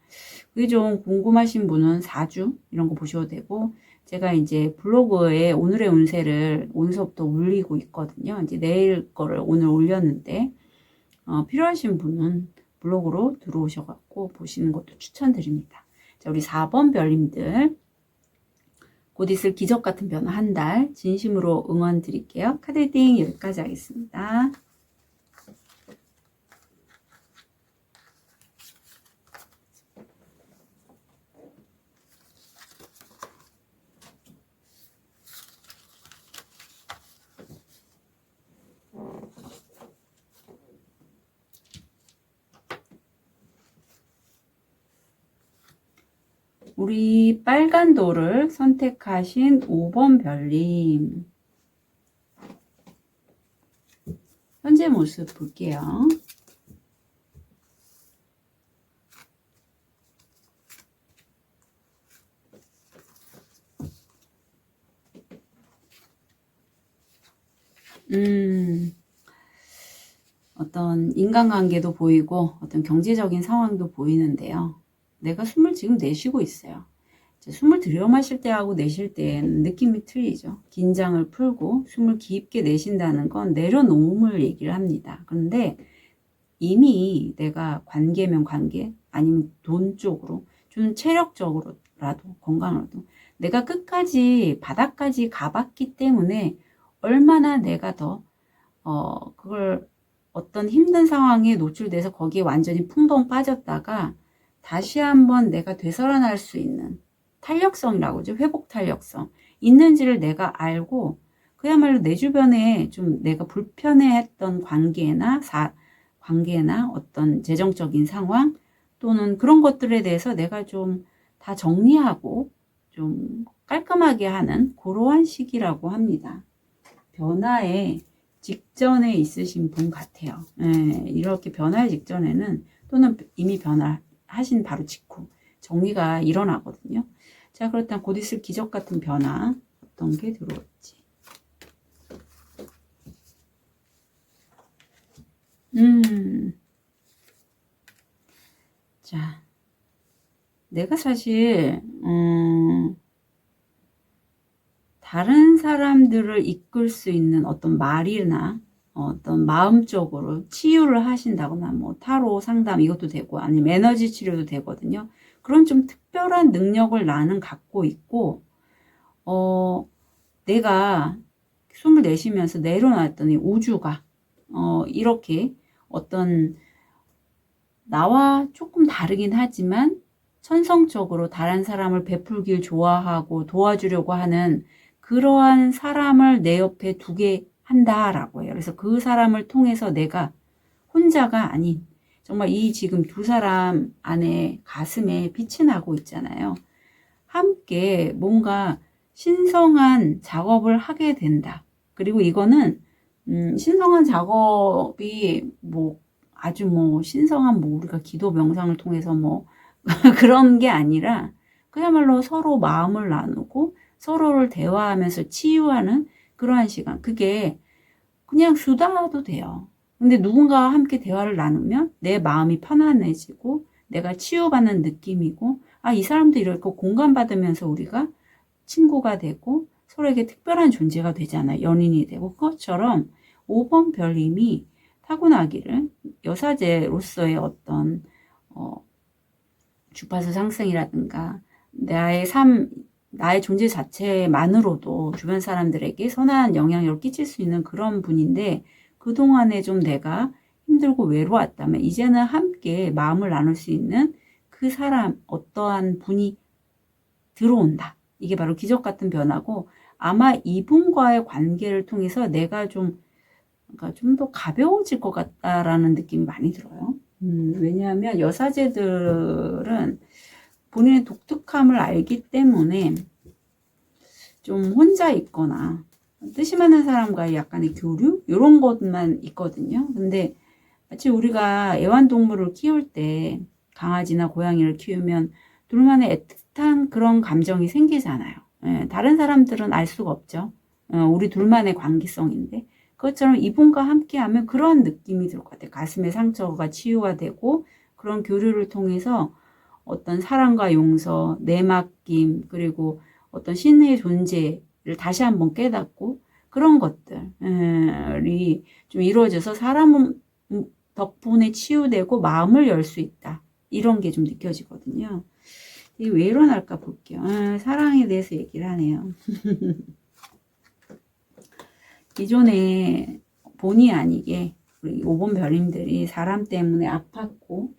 그게 좀 궁금하신 분은 4주 이런 거 보셔도 되고, 제가 이제 블로그에 오늘의 운세를 오늘서부터 올리고 있거든요. 이제 내일 거를 오늘 올렸는데 필요하신 분은 블로그로 들어오셔갖고 보시는 것도 추천드립니다. 자, 우리 4번 별님들 곧 있을 기적 같은 변화 한 달 진심으로 응원 드릴게요. 카드 리딩 여기까지 하겠습니다. 우리 빨간 돌을 선택하신 5번 별님 현재 모습 볼게요. 어떤 인간관계도 보이고 어떤 경제적인 상황도 보이는데요. 내가 숨을 지금 내쉬고 있어요. 숨을 들여 마실 때하고 내쉴 때는 느낌이 틀리죠. 긴장을 풀고 숨을 깊게 내쉰다는 건 내려놓음을 얘기를 합니다. 그런데 이미 내가 관계면 관계, 아니면 돈 쪽으로, 좀 체력적으로라도, 건강으로도 내가 끝까지 바닥까지 가봤기 때문에 얼마나 내가 더 그걸 어떤 힘든 상황에 노출돼서 거기에 완전히 풍덩 빠졌다가 다시 한번 내가 되살아날 수 있는 탄력성이라고 하죠. 회복 탄력성 있는지를 내가 알고, 그야말로 내 주변에 좀 내가 불편해했던 관계나 어떤 재정적인 상황 또는 그런 것들에 대해서 내가 좀 다 정리하고 좀 깔끔하게 하는 그러한 시기라고 합니다. 변화의 직전에 있으신 분 같아요. 예, 이렇게 변화의 직전에는, 또는 이미 변화하신 바로 직후 정리가 일어나거든요. 자, 그렇다면 곧 있을 기적 같은 변화 어떤 게 들어올지. 자, 내가 사실 다른 사람들을 이끌 수 있는 어떤 말이나 어떤 마음적으로 치유를 하신다거나, 뭐 타로 상담 이것도 되고, 아니면 에너지 치료도 되거든요. 그런 좀 특별한 능력을 나는 갖고 있고, 내가 숨을 내쉬면서 내려놨더니 우주가 이렇게 어떤 나와 조금 다르긴 하지만 천성적으로 다른 사람을 베풀길 좋아하고 도와주려고 하는 그러한 사람을 내 옆에 두게 한다라고 해요. 그래서 그 사람을 통해서 내가 혼자가 아닌, 정말 이 지금 두 사람 안에 가슴에 빛이 나고 있잖아요. 함께 뭔가 신성한 작업을 하게 된다. 그리고 이거는 신성한 작업이 뭐 아주 뭐 신성한 뭐 우리가 기도 명상을 통해서 뭐 그런 게 아니라 그야말로 서로 마음을 나누고 서로를 대화하면서 치유하는 그러한 시간. 그게 그냥 수다도 돼요. 근데 누군가와 함께 대화를 나누면 내 마음이 편안해지고 내가 치유받는 느낌이고, 아, 이 사람도 이렇게 공감받으면서 우리가 친구가 되고 서로에게 특별한 존재가 되잖아요. 연인이 되고. 그것처럼 5번 별님이 타고나기를 여사제로서의 어떤 주파수 상승이라든가 나의 존재 자체만으로도 주변 사람들에게 선한 영향력을 끼칠 수 있는 그런 분인데, 그동안에 좀 내가 힘들고 외로웠다면 이제는 함께 마음을 나눌 수 있는 그 사람, 어떠한 분이 들어온다. 이게 바로 기적 같은 변화고, 아마 이분과의 관계를 통해서 내가 좀 더 가벼워질 것 같다라는 느낌이 많이 들어요. 왜냐하면 여사제들은 본인의 독특함을 알기 때문에 좀 혼자 있거나 뜻이 맞는 사람과의 약간의 교류? 이런 것만 있거든요. 근데 마치 우리가 애완동물을 키울 때, 강아지나 고양이를 키우면 둘만의 애틋한 그런 감정이 생기잖아요. 예, 다른 사람들은 알 수가 없죠. 우리 둘만의 관계성인데 그것처럼 이분과 함께하면 그런 느낌이 들 것 같아요. 가슴의 상처가 치유가 되고 그런 교류를 통해서 어떤 사랑과 용서, 내 맡김, 그리고 어떤 신의 존재를 다시 한번 깨닫고 그런 것들이 좀 이루어져서 사람 덕분에 치유되고 마음을 열 수 있다. 이런 게 좀 느껴지거든요. 이게 왜 일어날까 볼게요. 사랑에 대해서 얘기를 하네요. 기존에 본의 아니게 우리 5번 별님들이 사람 때문에 아팠고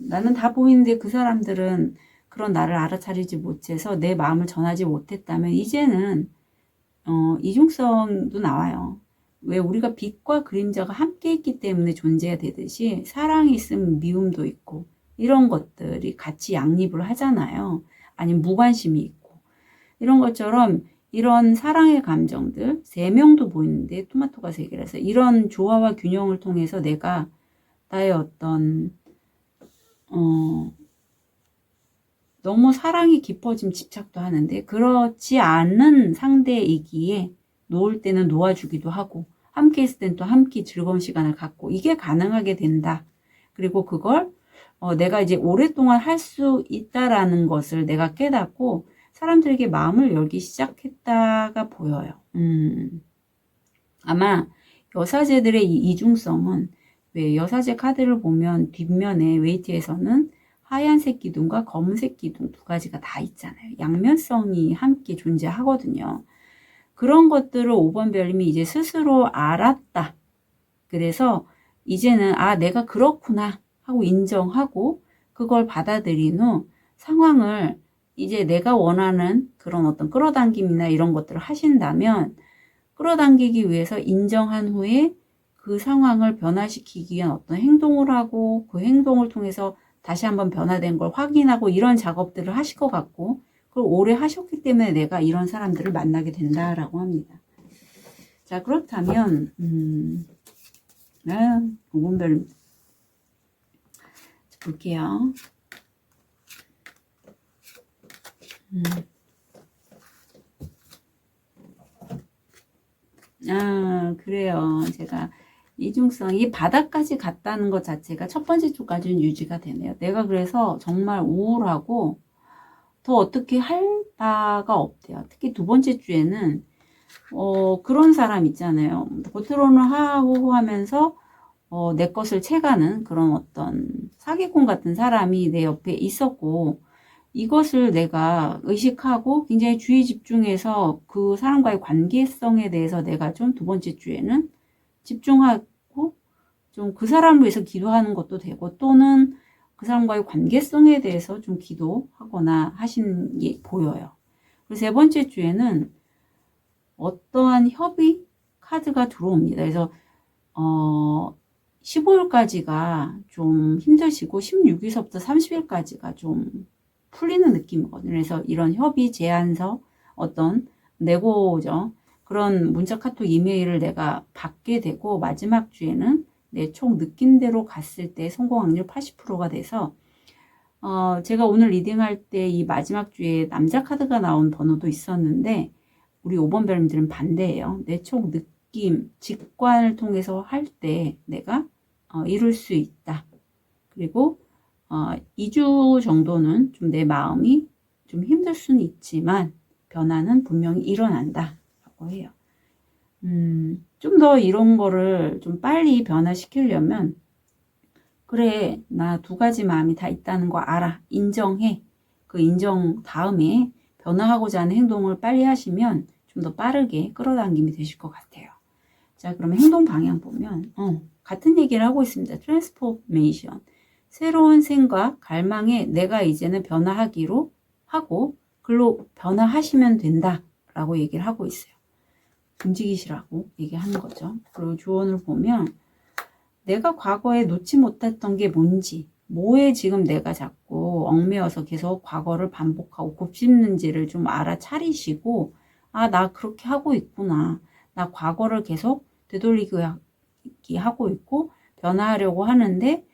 나는 다 보이는데 그 사람들은 그런 나를 알아차리지 못해서 내 마음을 전하지 못했다면 이제는 이중성도 나와요. 왜 우리가 빛과 그림자가 함께 있기 때문에 존재가 되듯이 사랑이 있으면 미움도 있고 이런 것들이 같이 양립을 하잖아요. 아니면 무관심이 있고 이런 것처럼 이런 사랑의 감정들 3명도 보이는데 토마토가 3개라서 이런 조화와 균형을 통해서 내가 나의 어떤 너무 사랑이 깊어지면 집착도 하는데 그렇지 않은 상대이기에 놓을 때는 놓아주기도 하고 함께 있을 땐 또 함께 즐거운 시간을 갖고 이게 가능하게 된다. 그리고 그걸 내가 이제 오랫동안 할 수 있다라는 것을 내가 깨닫고 사람들에게 마음을 열기 시작했다가 보여요. 아마 여사제들의 이 이중성은 왜 여사제 카드를 보면 뒷면에 웨이트에서는 하얀색 기둥과 검은색 기둥 2가지가 다 있잖아요. 양면성이 함께 존재하거든요. 그런 것들을 5번 별님이 이제 스스로 알았다. 그래서 이제는 내가 그렇구나 하고 인정하고 그걸 받아들인 후 상황을 이제 내가 원하는 그런 어떤 끌어당김이나 이런 것들을 하신다면 끌어당기기 위해서 인정한 후에 그 상황을 변화시키기 위한 어떤 행동을 하고 그 행동을 통해서 다시 한번 변화된 걸 확인하고 이런 작업들을 하실 것 같고 그걸 오래 하셨기 때문에 내가 이런 사람들을 만나게 된다라고 합니다. 자, 그렇다면 5번별 볼게요. 그래요. 제가 이중성이 바닥까지 갔다는 것 자체가 첫 번째 주까지는 유지가 되네요. 내가 그래서 정말 우울하고 더 어떻게 할 바가 없대요. 특히 2번째 주에는 그런 사람 있잖아요. 겉으로는 하하호호 하면서 내 것을 채가는 그런 어떤 사기꾼 같은 사람이 내 옆에 있었고 이것을 내가 의식하고 굉장히 주의 집중해서 그 사람과의 관계성에 대해서 내가 좀 2번째 주에는 집중하고 좀 그 사람을 위해서 기도하는 것도 되고 또는 그 사람과의 관계성에 대해서 좀 기도하거나 하신 게 보여요. 그리고 3번째 주에는 어떠한 협의 카드가 들어옵니다. 그래서 15일까지가 좀 힘드시고 16일서부터 30일까지가 좀 풀리는 느낌이거든요. 그래서 이런 협의 제안서 어떤 내고죠. 그런 문자 카톡 이메일을 내가 받게 되고 마지막 주에는 내 총 느낌대로 갔을 때 성공 확률 80%가 돼서 제가 오늘 리딩할 때 이 마지막 주에 남자 카드가 나온 번호도 있었는데 우리 5번 별님들은 반대예요. 내 총 느낌, 직관을 통해서 할 때 내가 이룰 수 있다. 그리고 2주 정도는 좀 내 마음이 좀 힘들 수는 있지만 변화는 분명히 일어난다 라고 해요. 좀 더 이런 거를 좀 빨리 변화시키려면 그래 나 2가지 마음이 다 있다는 거 알아. 인정해. 그 인정 다음에 변화하고자 하는 행동을 빨리 하시면 좀 더 빠르게 끌어당김이 되실 것 같아요. 자, 그러면 행동 방향 보면 같은 얘기를 하고 있습니다. 트랜스포메이션. 새로운 생각, 갈망에 내가 이제는 변화하기로 하고 글로 변화하시면 된다라고 얘기를 하고 있어요. 움직이시라고 얘기하는 거죠. 그리고 조언을 보면 내가 과거에 놓지 못했던 게 뭔지, 뭐에 지금 내가 자꾸 얽매여서 계속 과거를 반복하고 곱씹는지를 좀 알아차리시고 나 그렇게 하고 있구나. 나 과거를 계속 되돌리기 하고 있고 변화하려고 하는데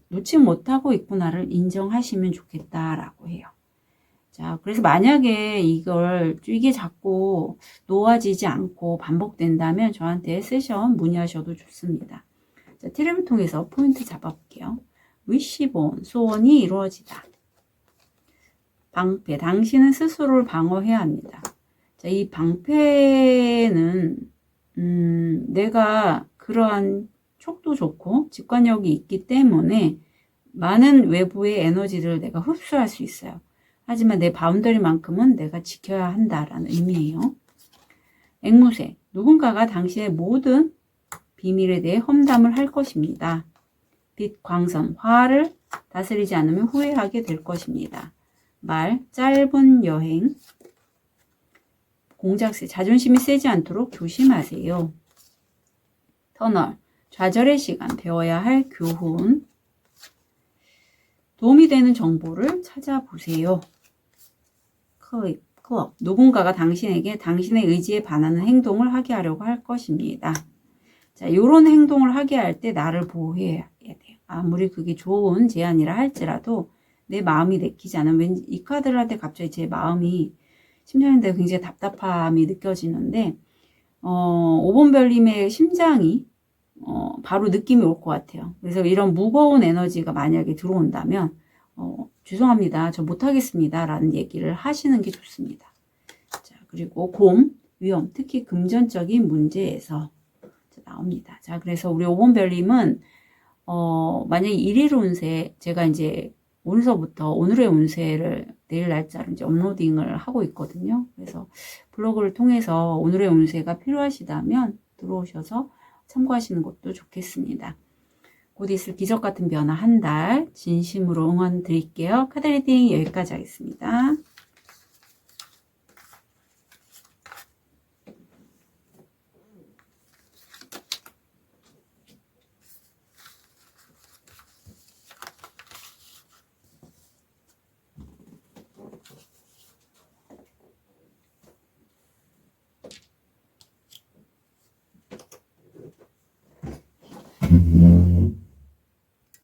놓지 못하고 있구나를 인정하시면 좋겠다라고 해요. 자, 그래서 만약에 이게 자꾸 놓아지지 않고 반복된다면 저한테 세션 문의하셔도 좋습니다. 자, 티를 통해서 포인트 잡아볼게요. 위시본, 소원이 이루어지다. 방패, 당신은 스스로를 방어해야 합니다. 자, 이 방패는 내가 그러한 촉도 좋고 직관력이 있기 때문에 많은 외부의 에너지를 내가 흡수할 수 있어요. 하지만 내 바운더리만큼은 내가 지켜야 한다라는 의미예요. 앵무새, 누군가가 당신의 모든 비밀에 대해 험담을 할 것입니다. 빛, 광선, 화를 다스리지 않으면 후회하게 될 것입니다. 말, 짧은 여행, 공작새, 자존심이 세지 않도록 조심하세요. 터널, 좌절의 시간, 배워야 할 교훈, 도움이 되는 정보를 찾아보세요. 클럽, 누군가가 당신에게 당신의 의지에 반하는 행동을 하게 하려고 할 것입니다. 자, 이런 행동을 하게 할 때 나를 보호해야 돼요. 아무리 그게 좋은 제안이라 할지라도 내 마음이 내키지 않으면 왠지 이 카드를 할 때 갑자기 제 마음이 심장인데 굉장히 답답함이 느껴지는데 5번 별님의 심장이 바로 느낌이 올 것 같아요. 그래서 이런 무거운 에너지가 만약에 들어온다면 죄송합니다. 저 못하겠습니다. 라는 얘기를 하시는 게 좋습니다. 자, 그리고 곰, 위험, 특히 금전적인 문제에서 나옵니다. 자, 그래서 우리 5번 별님은 만약에 1일 운세, 제가 이제 오늘서부터 오늘의 운세를 내일 날짜로 이제 업로딩을 하고 있거든요. 그래서 블로그를 통해서 오늘의 운세가 필요하시다면 들어오셔서 참고하시는 것도 좋겠습니다. 곧 있을 기적 같은 변화 한 달 진심으로 응원 드릴게요. 카드 리딩 여기까지 하겠습니다.